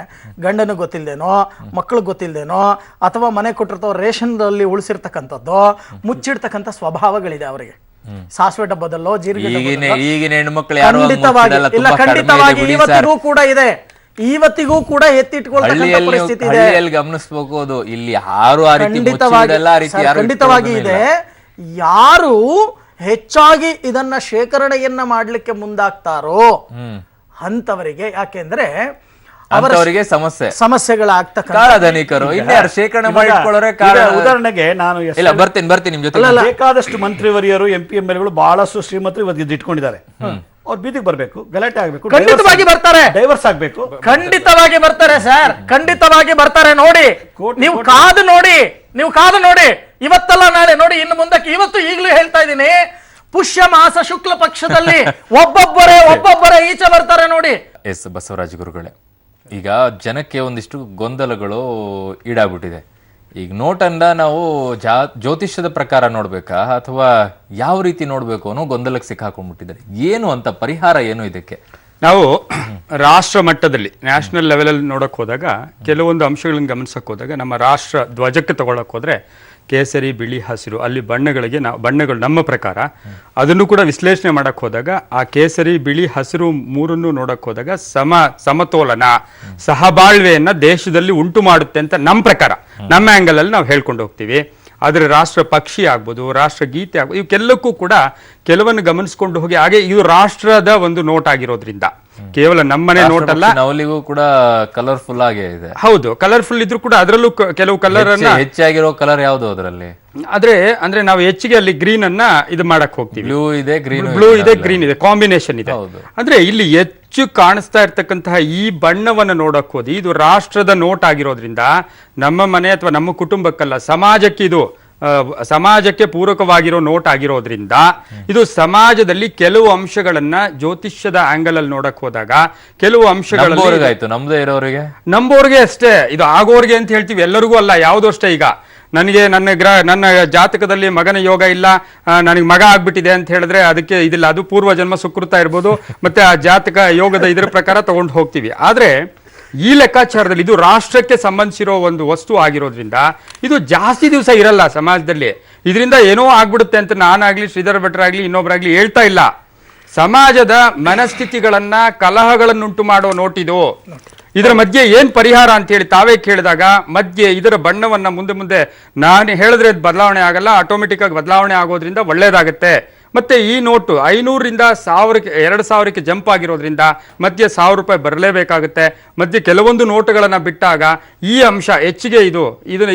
ಗಂಡನಿಗೆ ಗೊತ್ತಿಲ್ದೇನೋ, ಮಕ್ಕಳಿಗೆ ಗೊತ್ತಿಲ್ದೇನೋ, ಅಥವಾ ಮನೆ ಕೊಟ್ಟಿರ್ತಾವ ರೇಷನ್ ಅಲ್ಲಿ ಉಳಿಸಿರ್ತಕ್ಕಂಥದ್ದು ಮುಚ್ಚಿಡ್ತಕ್ಕಂಥ ಸ್ವಭಾವಗಳಿದೆ ಅವರಿಗೆ. ಸಾಸಿವೆ ಡಬ್ಬದಲ್ಲೋ, ಜೀರಿಗೆ ಖಂಡಿತವಾಗಿ ಇವತ್ತಿಗೂ ಕೂಡ ಇದೆ. ಇವತ್ತಿಗೂ ಕೂಡ ಎತ್ತಿಟ್ಕೊಳ್ತಕ್ಕಂಥ ಪರಿಸ್ಥಿತಿ ಇದೆ. ಗಮನಿಸಬೇಕು. ಅದು ಇಲ್ಲಿ ಯಾರು ಖಂಡಿತವಾಗಿ ಇದೆ. ಯಾರು ಹೆಚ್ಚಾಗಿ ಇದನ್ನ ಶೇಖರಣೆಯನ್ನ ಮಾಡ್ಲಿಕ್ಕೆ ಮುಂದಾಗ್ತಾರೋ ಅಂತವರಿಗೆ, ಯಾಕೆಂದ್ರೆ ಅವರಿಗೆ ಸಮಸ್ಯೆಗಳಾಗ್ತಕ್ಕಂಥರು ಶೇಖರಣೆ ಮಾಡಿಕೊಳ್ಳೋರೆ. ಉದಾಹರಣೆಗೆ ನಾನು ಬರ್ತೀನಿ ನಿಮ್ ಜೊತೆ. ಬೇಕಾದಷ್ಟು ಮಂತ್ರಿವರಿಯರು, MP MLಗಳು ಬಹಳಷ್ಟು ಶ್ರೀಮಂತರು ಇವತ್ತು ಇಟ್ಕೊಂಡಿದ್ದಾರೆ. ಅವ್ರು ಬೀದಿಗೆ ಬರ್ಬೇಕು, ಗಲಾಟೆ ಆಗ್ಬೇಕು, ಖಂಡಿತವಾಗಿ ಬರ್ತಾರೆ, ಡೈವರ್ಸ್ ಆಗ್ಬೇಕು, ಖಂಡಿತವಾಗಿ ಬರ್ತಾರೆ ಸರ್, ಖಂಡಿತವಾಗಿ ಬರ್ತಾರೆ. ನೋಡಿ, ನೀವು ಕಾದು ನೋಡಿ. ನೀವು ಕಾದು ನೋಡಿ, ಇವತ್ತಲ್ಲ ನಾಳೆ ನೋಡಿ, ಇನ್ನು ಮುಂದಕ್ಕೆ ಇವತ್ತು ಈಗಲೂ ಹೇಳ್ತಾ ಇದ್ದೀನಿ, ಪುಷ್ಯ ಮಾಸ ಶುಕ್ಲ ಪಕ್ಷದಲ್ಲಿ ಒಬ್ಬೊಬ್ಬರೇ ಈಚೆ ಬರ್ತಾರೆ ನೋಡಿ. ಎಸ್ ಬಸವರಾಜ ಗುರುಗಳೇ, ಈಗ ಜನಕ್ಕೆ ಒಂದಿಷ್ಟು ಗೊಂದಲಗಳು ಈಡಾಗ್ಬಿಟ್ಟಿದೆ. ಈಗ ನೋಟನ್ನ ನಾವು ಜ್ಯೋತಿಷ್ಯದ ಪ್ರಕಾರ ನೋಡ್ಬೇಕಾ ಅಥವಾ ಯಾವ ರೀತಿ ನೋಡ್ಬೇಕು ಅನ್ನೋ ಗೊಂದಲಕ್ಕೆ ಸಿಕ್ಕಾಕೊಂಡ್ಬಿಟ್ಟಿದ್ದಾರೆ. ಏನು ಅಂತ ಪರಿಹಾರ ಏನು ಇದಕ್ಕೆ? ನಾವು ರಾಷ್ಟ್ರ ಮಟ್ಟದಲ್ಲಿ ನ್ಯಾಷನಲ್ ಲೆವೆಲಲ್ಲಿ ನೋಡಕ್ ಹೋದಾಗ ಕೆಲವೊಂದು ಅಂಶಗಳನ್ನು ಗಮನಿಸಕ್ ಹೋದಾಗ ನಮ್ಮ ರಾಷ್ಟ್ರ ಧ್ವಜಕ್ಕೆ ತಗೊಳಕ್ ಹೋದ್ರೆ ಕೇಸರಿ, ಬಿಳಿ, ಹಸಿರು ಅಲ್ಲಿ ಬಣ್ಣಗಳು ನಮ್ಮ ಪ್ರಕಾರ ಅದನ್ನು ಕೂಡ ವಿಶ್ಲೇಷಣೆ ಮಾಡಕ್ ಹೋದಾಗ ಆ ಕೇಸರಿ, ಬಿಳಿ, ಹಸಿರು ಮೂರನ್ನು ನೋಡಕ್ ಹೋದಾಗ ಸಮತೋಲನ ಸಹಬಾಳ್ವೆಯನ್ನ ದೇಶದಲ್ಲಿ ಉಂಟು ಮಾಡುತ್ತೆ ಅಂತ ನಮ್ಮ ಪ್ರಕಾರ, ನಮ್ಮ ಆಂಗಲ್ ಅಲ್ಲಿ ನಾವು ಹೇಳ್ಕೊಂಡು ಹೋಗ್ತೀವಿ. ಆದರೆ ರಾಷ್ಟ್ರ ಪಕ್ಷಿ ಆಗ್ಬೋದು, ರಾಷ್ಟ್ರ ಗೀತೆ ಆಗ್ಬೋದು, ಇವಕ್ಕೆಲ್ಲಕ್ಕೂ ಕೂಡ ಕೆಲವನ್ನು ಗಮನಿಸ್ಕೊಂಡು ಹೋಗಿ ಹಾಗೆ ಇದು ರಾಷ್ಟ್ರದ ಒಂದು ನೋಟ್ ಆಗಿರೋದ್ರಿಂದ ಕೇವಲ ನಮ್ಮನೆ ನೋಟ್ ಅಲ್ಲ, ನವಲಿಗೂ ಕೂಡ ಕಲರ್ಫುಲ್ ಆಗೇ ಇದೆ. ಹೌದು, ಕಲರ್ಫುಲ್ ಇದ್ರು ಕೂಡ ಅದರಲ್ಲೂ ಕೆಲವು ಕಲರ್ ಅನ್ನ ಹೆಚ್ಚಾಗಿರೋ ಕಲರ್ ಯಾವ್ದು ಅದರಲ್ಲಿ ಅಂದ್ರೆ ನಾವು ಹೆಚ್ಚಿಗೆ ಅಲ್ಲಿ ಗ್ರೀನ್ ಅನ್ನ ಇದು ಮಾಡಕ್ ಹೋಗ್ತೀವಿ. ಬ್ಲೂ ಇದೆ, ಗ್ರೀನ್ ಇದೆ, ಕಾಂಬಿನೇಷನ್ ಇದೆ. ಅಂದ್ರೆ ಇಲ್ಲಿ ಹೆಚ್ಚು ಕಾಣಿಸ್ತಾ ಇರ್ತಕ್ಕಂತಹ ಈ ಬಣ್ಣವನ್ನ ನೋಡಕ್ ಹೋದಿ ಇದು ರಾಷ್ಟ್ರದ ನೋಟ್ ಆಗಿರೋದ್ರಿಂದ ನಮ್ಮ ಮನೆ ಅಥವಾ ನಮ್ಮ ಕುಟುಂಬಕ್ಕಲ್ಲ, ಸಮಾಜಕ್ಕೆ ಇದು ಸಮಾಜಕ್ಕೆ ಪೂರಕವಾಗಿರೋ ನೋಟ್ ಆಗಿರೋದ್ರಿಂದ ಇದು ಸಮಾಜದಲ್ಲಿ ಕೆಲವು ಅಂಶಗಳನ್ನ ಜ್ಯೋತಿಷ್ಯದ ಆಂಗಲ್ ಅಲ್ಲಿ ನೋಡಕ್ ಹೋದಾಗ ಕೆಲವು ಅಂಶಗಳು ನಂಬೋರ್ಗೆ ಅಷ್ಟೇ, ಇದು ಆಗೋರ್ಗೆ ಅಂತ ಹೇಳ್ತೀವಿ, ಎಲ್ಲರಿಗೂ ಅಲ್ಲ. ಯಾವುದು ಅಷ್ಟೇ, ಈಗ ನನಗೆ ನನ್ನ ಜಾತಕದಲ್ಲಿ ಮಗನ ಯೋಗ ಇಲ್ಲ, ನನಗೆ ಮಗ ಆಗ್ಬಿಟ್ಟಿದೆ ಅಂತ ಹೇಳಿದ್ರೆ ಅದಕ್ಕೆ ಇದಿಲ್ಲ, ಅದು ಪೂರ್ವ ಜನ್ಮ ಸುಕೃತ ಇರ್ಬೋದು, ಮತ್ತೆ ಆ ಜಾತಕ ಯೋಗದ ಇದರ ಪ್ರಕಾರ ತಗೊಂಡು ಹೋಗ್ತೀವಿ. ಆದ್ರೆ ಈ ಲೆಕ್ಕಾಚಾರದಲ್ಲಿ ಇದು ರಾಷ್ಟ್ರಕ್ಕೆ ಸಂಬಂಧಿಸಿರೋ ಒಂದು ವಸ್ತು ಆಗಿರೋದ್ರಿಂದ ಇದು ಜಾಸ್ತಿ ದಿವಸ ಇರಲ್ಲ ಸಮಾಜದಲ್ಲಿ. ಇದರಿಂದ ಏನೋ ಆಗ್ಬಿಡುತ್ತೆ ಅಂತ ನಾನಾಗ್ಲಿ, ಶ್ರೀಧರ್ ಭಟ್ರಾಗ್ಲಿ, ಇನ್ನೊಬ್ರಾಗ್ಲಿ ಹೇಳ್ತಾ ಇಲ್ಲ. ಸಮಾಜದ ಮನಸ್ಥಿತಿಗಳನ್ನ, ಕಲಹಗಳನ್ನುಂಟು ಮಾಡೋ ನೋಟಿದು. ಇದರ ಮಧ್ಯೆ ಏನ್ ಪರಿಹಾರ ಅಂತ ಹೇಳಿ ತಾವೇ ಕೇಳಿದಾಗ ಮಧ್ಯೆ ಇದರ ಬಣ್ಣವನ್ನ ಮುಂದೆ ನಾನು ಹೇಳಿದ್ರೆ ಬದಲಾವಣೆ ಆಗಲ್ಲ, ಆಟೋಮೆಟಿಕ್ ಆಗಿ ಬದಲಾವಣೆ ಆಗೋದ್ರಿಂದ ಒಳ್ಳೇದಾಗತ್ತೆ. ಮತ್ತೆ ಈ ನೋಟು 500ರಿಂದ 2000ಕ್ಕೆ ಜಂಪ್ ಆಗಿರೋದ್ರಿಂದ ಮಧ್ಯೆ 1000 ರೂಪಾಯಿ ಬರಲೇಬೇಕಾಗುತ್ತೆ. ಮಧ್ಯೆ ಕೆಲವೊಂದು ನೋಟುಗಳನ್ನ ಬಿಟ್ಟಾಗ ಈ ಅಂಶ ಹೆಚ್ಚಿಗೆ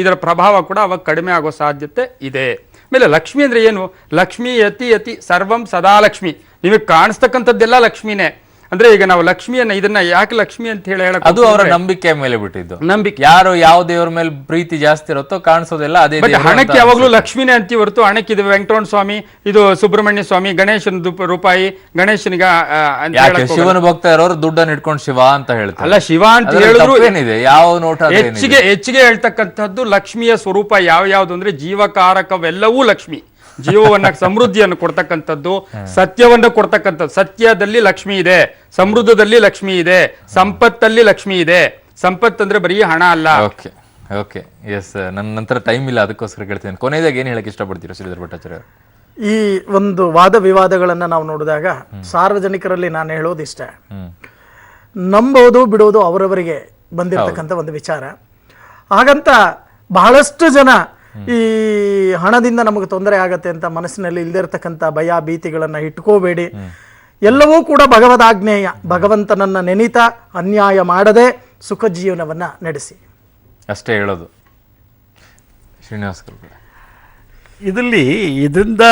ಇದರ ಪ್ರಭಾವ ಕೂಡ ಅವಾಗ ಕಡಿಮೆ ಆಗೋ ಸಾಧ್ಯತೆ ಇದೆ. ಆಮೇಲೆ ಲಕ್ಷ್ಮಿ ಅಂದ್ರೆ ಏನು? ಲಕ್ಷ್ಮಿ ಯತಿ ಸರ್ವಂ ಸದಾ ಲಕ್ಷ್ಮಿ. ನಿಮಗೆ ಕಾಣಿಸ್ತಕ್ಕಂಥದ್ದೆಲ್ಲ ಲಕ್ಷ್ಮಿನೇ. ಅಂದ್ರೆ ಈಗ ನಾವು ಲಕ್ಷ್ಮಿಯನ್ನ ಇದನ್ನ ಯಾಕೆ ಲಕ್ಷ್ಮಿ ಅಂತ ಹೇಳಕ್ ಅದು ಅವರ ನಂಬಿಕೆ ಮೇಲೆ ಬಿಟ್ಟಿದ್ದು. ನಂಬಿಕೆ, ಯಾರು ಯಾವ ದೇವರ ಮೇಲೆ ಪ್ರೀತಿ ಜಾಸ್ತಿ ಇರುತ್ತೋ ಕಾಣಿಸೋದೆಲ್ಲ ಅದೇ. ಹಣಕ್ಕೆ ಯಾವಾಗ್ಲೂ ಲಕ್ಷ್ಮಿನೇ ಅಂತೀವಿ ಹೊರತು ಹಣಕ್ಕೆ ಇದು ವೆಂಕಟರಮಣ ಸ್ವಾಮಿ, ಇದು ಸುಬ್ರಹ್ಮಣ್ಯ ಸ್ವಾಮಿ, ಗಣೇಶನ ರೂಪಾಯಿ, ಗಣೇಶನಿಗ ಶಿವನ ಭಕ್ತ ಇರೋರು ದುಡ್ಡನ್ನು ಇಟ್ಕೊಂಡು ಶಿವ ಅಂತ ಹೇಳ್ತಾರೆ. ಅಲ್ಲ, ಶಿವ ಅಂತ ಹೇಳಿದ್ರು ಏನಿದೆ, ಯಾವ ನೋಟ ಹೆಚ್ಚಿಗೆ ಹೇಳ್ತಕ್ಕಂಥದ್ದು ಲಕ್ಷ್ಮಿಯ ಸ್ವರೂಪ ಯಾವ್ಯಾವ್ದು ಅಂದ್ರೆ ಜೀವಕಾರಕವೆಲ್ಲವೂ ಲಕ್ಷ್ಮಿ. ಜೀವವನ್ನ ಸಮೃದ್ಧಿಯನ್ನು ಕೊಡ್ತಕ್ಕಂಥದ್ದು, ಸತ್ಯವನ್ನ ಕೊಡ್ತಕ್ಕಂಥದ್ದು. ಸತ್ಯದಲ್ಲಿ ಲಕ್ಷ್ಮಿ ಇದೆ, ಸಮೃದ್ಧದಲ್ಲಿ ಲಕ್ಷ್ಮಿ ಇದೆ, ಸಂಪತ್ತಲ್ಲಿ ಲಕ್ಷ್ಮಿ ಇದೆ. ಸಂಪತ್ತಂದ್ರೆ ಬರೀ ಹಣ ಅಲ್ಲ. ಓಕೆ ಎಸ್, ನನ್ನ ನಂತರ ಟೈಮ್ ಇಲ್ಲ, ಅದಕ್ಕೋಸ್ಕರ ಕೇಳ್ತೀನಿ. ಕೊನೆಯದಾಗ ಏನ್ ಹೇಳಕ್ ಇಷ್ಟಪಡ್ತೀರಾ ಶ್ರೀಧರ್ ಭಟ್ಟಾಚಾರ್ಯ? ಈ ಒಂದು ವಾದ ವಿವಾದಗಳನ್ನ ನಾವು ನೋಡಿದಾಗ ಸಾರ್ವಜನಿಕರಲ್ಲಿ ನಾನು ಹೇಳೋದಿಷ್ಟ, ನಂಬೋದು ಬಿಡೋದು ಅವರವರಿಗೆ ಬಂದಿರತಕ್ಕಂಥ ಒಂದು ವಿಚಾರ. ಹಾಗಂತ ಬಹಳಷ್ಟು ಜನ ಈ ಹಣದಿಂದ ನಮಗೆ ತೊಂದರೆ ಆಗತ್ತೆ ಅಂತ ಮನಸ್ಸಿನಲ್ಲಿ ಇಲ್ದಿರತಕ್ಕಂಥ ಭಯ ಭೀತಿಗಳನ್ನ ಇಟ್ಕೋಬೇಡಿ. ಎಲ್ಲವೂ ಕೂಡ ಭಗವದಾಜ್ಞೇಯ. ಭಗವಂತನನ್ನ ನೆನೀತಾ ಅನ್ಯಾಯ ಮಾಡದೆ ಸುಖ ಜೀವನವನ್ನ ನಡೆಸಿ, ಅಷ್ಟೇ ಹೇಳೋದು. ಶ್ರೀನಿವಾಸ್ ಇದರಿಂದ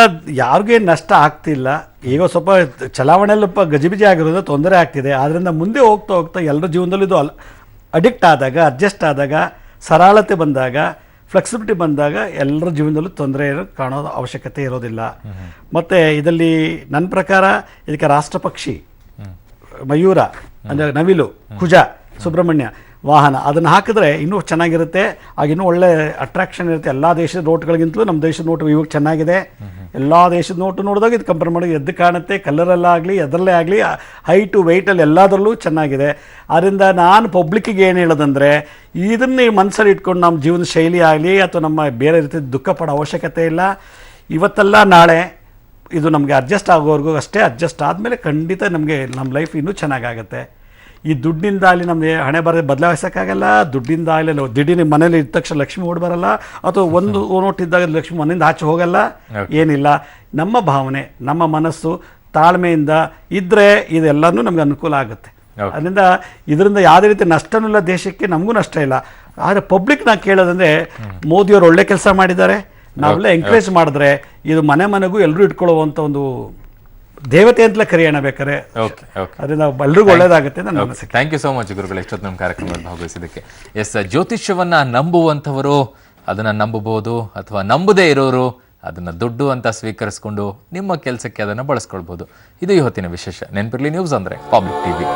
ಯಾರಿಗೇ ನಷ್ಟ ಆಗ್ತಿಲ್ಲ. ಈಗ ಸ್ವಲ್ಪ ಚಲಾವಣೆಯಲ್ಲಿ ಗಜಿಬಿಜಿ ಆಗಿರೋದು ತೊಂದರೆ ಆಗ್ತಿದೆ. ಆದ್ರಿಂದ ಮುಂದೆ ಹೋಗ್ತಾ ಹೋಗ್ತಾ ಎಲ್ಲರ ಜೀವನದಲ್ಲಿ ಇದು ಅಡಿಕ್ಟ್ ಆದಾಗ, ಅಡ್ಜಸ್ಟ್ ಆದಾಗ, ಸರಳತೆ ಬಂದಾಗ, ಫ್ಲೆಕ್ಸಿಬಿಲಿಟಿ ಬಂದಾಗ ಎಲ್ಲರ ಜೀವನದಲ್ಲೂ ತೊಂದರೆ ಕಾಣೋದು ಅವಶ್ಯಕತೆ ಇರೋದಿಲ್ಲ. ಮತ್ತು ಇದರಲ್ಲಿ ನನ್ನ ಪ್ರಕಾರ ಇದಕ್ಕೆ ರಾಷ್ಟ್ರ ಪಕ್ಷಿ ಮಯೂರ ಅಂದರೆ ನವಿಲು, ಕುಜ, ಸುಬ್ರಹ್ಮಣ್ಯ, ವಾಹನ ಅದನ್ನು ಹಾಕಿದ್ರೆ ಇನ್ನೂ ಚೆನ್ನಾಗಿರುತ್ತೆ. ಆಗ ಇನ್ನೂ ಒಳ್ಳೆ ಅಟ್ರಾಕ್ಷನ್ ಇರುತ್ತೆ. ಎಲ್ಲ ದೇಶದ ನೋಟ್ಗಳಿಗಿಂತಲೂ ನಮ್ಮ ದೇಶದ ನೋಟು ಇವಾಗ ಚೆನ್ನಾಗಿದೆ. ಎಲ್ಲ ದೇಶದ ನೋಟು ನೋಡಿದಾಗ ಇದು ಕಂಪೇರ್ ಮಾಡಿ ಎದ್ದು ಕಾಣುತ್ತೆ. ಕಲರಲ್ಲಾಗಲಿ ಅದರಲ್ಲೇ ಆಗಲಿ, ಹೈಟು ವೆಯ್ಟಲ್ಲಿ ಎಲ್ಲದರಲ್ಲೂ ಚೆನ್ನಾಗಿದೆ. ಆದ್ದರಿಂದ ನಾನು ಪಬ್ಲಿಕ್ಕಿಗೆ ಏನು ಹೇಳೋದಂದರೆ, ಇದನ್ನೇ ಮನಸ್ಸಲ್ಲಿ ಇಟ್ಕೊಂಡು ನಮ್ಮ ಜೀವನ ಶೈಲಿ ಆಗಲಿ ಅಥವಾ ನಮ್ಮ ಬೇರೆ ರೀತಿ ದುಃಖ ಪಡೋ ಅವಶ್ಯಕತೆ ಇಲ್ಲ. ಇವತ್ತೆಲ್ಲ ನಾಳೆ ಇದು ನಮಗೆ ಅಡ್ಜಸ್ಟ್ ಆಗೋವರೆಗೂ ಅಷ್ಟೇ. ಅಡ್ಜಸ್ಟ್ ಆದಮೇಲೆ ಖಂಡಿತ ನಮಗೆ ನಮ್ಮ ಲೈಫ್ ಇನ್ನೂ ಚೆನ್ನಾಗಾಗುತ್ತೆ. ಈ ದುಡ್ಡಿಂದ ಅಲ್ಲಿ ನಮಗೆ ಹಣೆ ಬದಲಾಯಿಸೋಕ್ಕಾಗಲ್ಲ. ದುಡ್ಡಿಂದ ಅಲ್ಲಿ ದಿಢೀರ್ ಮನೇಲಿ ಇದ್ದ ತಕ್ಷಣ ಲಕ್ಷ್ಮಿ ಓಡಿ ಬರಲ್ಲ, ಅಥವಾ ಒಂದು ನೋಟಿದ್ದಾಗ ಲಕ್ಷ್ಮಿ ಮನೆಯಿಂದ ಆಚೆ ಹೋಗಲ್ಲ. ಏನಿಲ್ಲ, ನಮ್ಮ ಭಾವನೆ, ನಮ್ಮ ಮನಸ್ಸು ತಾಳ್ಮೆಯಿಂದ ಇದ್ದರೆ ಇದೆಲ್ಲನೂ ನಮ್ಗೆ ಅನುಕೂಲ ಆಗುತ್ತೆ. ಅದರಿಂದ ಇದರಿಂದ ಯಾವುದೇ ರೀತಿ ನಷ್ಟನೂ ಇಲ್ಲ ದೇಶಕ್ಕೆ, ನಮಗೂ ನಷ್ಟ ಇಲ್ಲ. ಆದರೆ ಪಬ್ಲಿಕ್ ನಾ ಕೇಳೋದಂದರೆ, ಮೋದಿಯವರು ಒಳ್ಳೆ ಕೆಲಸ ಮಾಡಿದ್ದಾರೆ, ನಾವೆಲ್ಲ ಎಂಕರೇಜ್ ಮಾಡಿದ್ರೆ ಇದು ಮನೆಗೂ ಎಲ್ಲರೂ ಇಟ್ಕೊಳ್ಳುವಂಥ ಒಂದು ದೇವತೆ ಅಂತಲೇ ಕರೆಯೋಣ ಬೇಕಾರೆ. ಅದರಿಂದ ಎಲ್ರಿಗೂ ಒಳ್ಳೇದಾಗುತ್ತೆ. ಥ್ಯಾಂಕ್ ಯು ಸೋ ಮಚ್ ಗುರುಗಳು, ಎಷ್ಟೊತ್ತು ನಮ್ಮ ಕಾರ್ಯಕ್ರಮದಲ್ಲಿ ಭಾಗವಹಿಸಿದ್ದಕ್ಕೆ. ಎಸ್, ಜ್ಯೋತಿಷ್ಯವನ್ನ ನಂಬುವಂಥವರು ಅದನ್ನ ನಂಬಬಹುದು ಅಥವಾ ನಂಬದೇ ಇರೋರು ಅದನ್ನ ದುಡ್ಡು ಅಂತ ಸ್ವೀಕರಿಸಿಕೊಂಡು ನಿಮ್ಮ ಕೆಲಸಕ್ಕೆ ಅದನ್ನ ಬಳಸ್ಕೊಳ್ಬಹುದು. ಇದು ಇವತ್ತಿನ ವಿಶೇಷ. ನೆನಪಿರ್ಲಿ, ನ್ಯೂಸ್ ಅಂದ್ರೆ ಪಬ್ಲಿಕ್ ಟಿವಿ.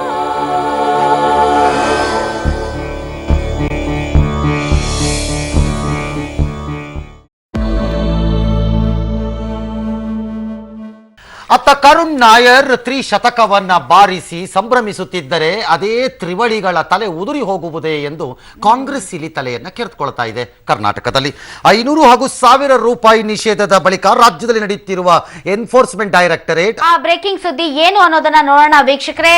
ಅತ್ತ ಕರುಣ್ ನಾಯರ್ ತ್ರಿಶತಕವನ್ನ ಬಾರಿಸಿ ಸಂಭ್ರಮಿಸುತ್ತಿದ್ದರೆ ಅದೇ ತ್ರಿವಳಿಗಳ ತಲೆ ಉದುರಿ ಹೋಗುವುದೇ ಎಂದು ಕಾಂಗ್ರೆಸ್ ಇಲ್ಲಿ ತಲೆಯನ್ನ ಕೆರೆದುಕೊಳ್ತಾ ಇದೆ. ಕರ್ನಾಟಕದಲ್ಲಿ 500 ಹಾಗೂ 1000 ರೂಪಾಯಿ ನಿಷೇಧದ ಬಳಿಕ ರಾಜ್ಯದಲ್ಲಿ ನಡೆಯುತ್ತಿರುವ ಎನ್ಫೋರ್ಸ್ಮೆಂಟ್ ಡೈರೆಕ್ಟರೇಟ್ ಬ್ರೇಕಿಂಗ್ ಸುದ್ದಿ ಏನು ಅನ್ನೋದನ್ನ ನೋಡೋಣ ವೀಕ್ಷಕರೇ.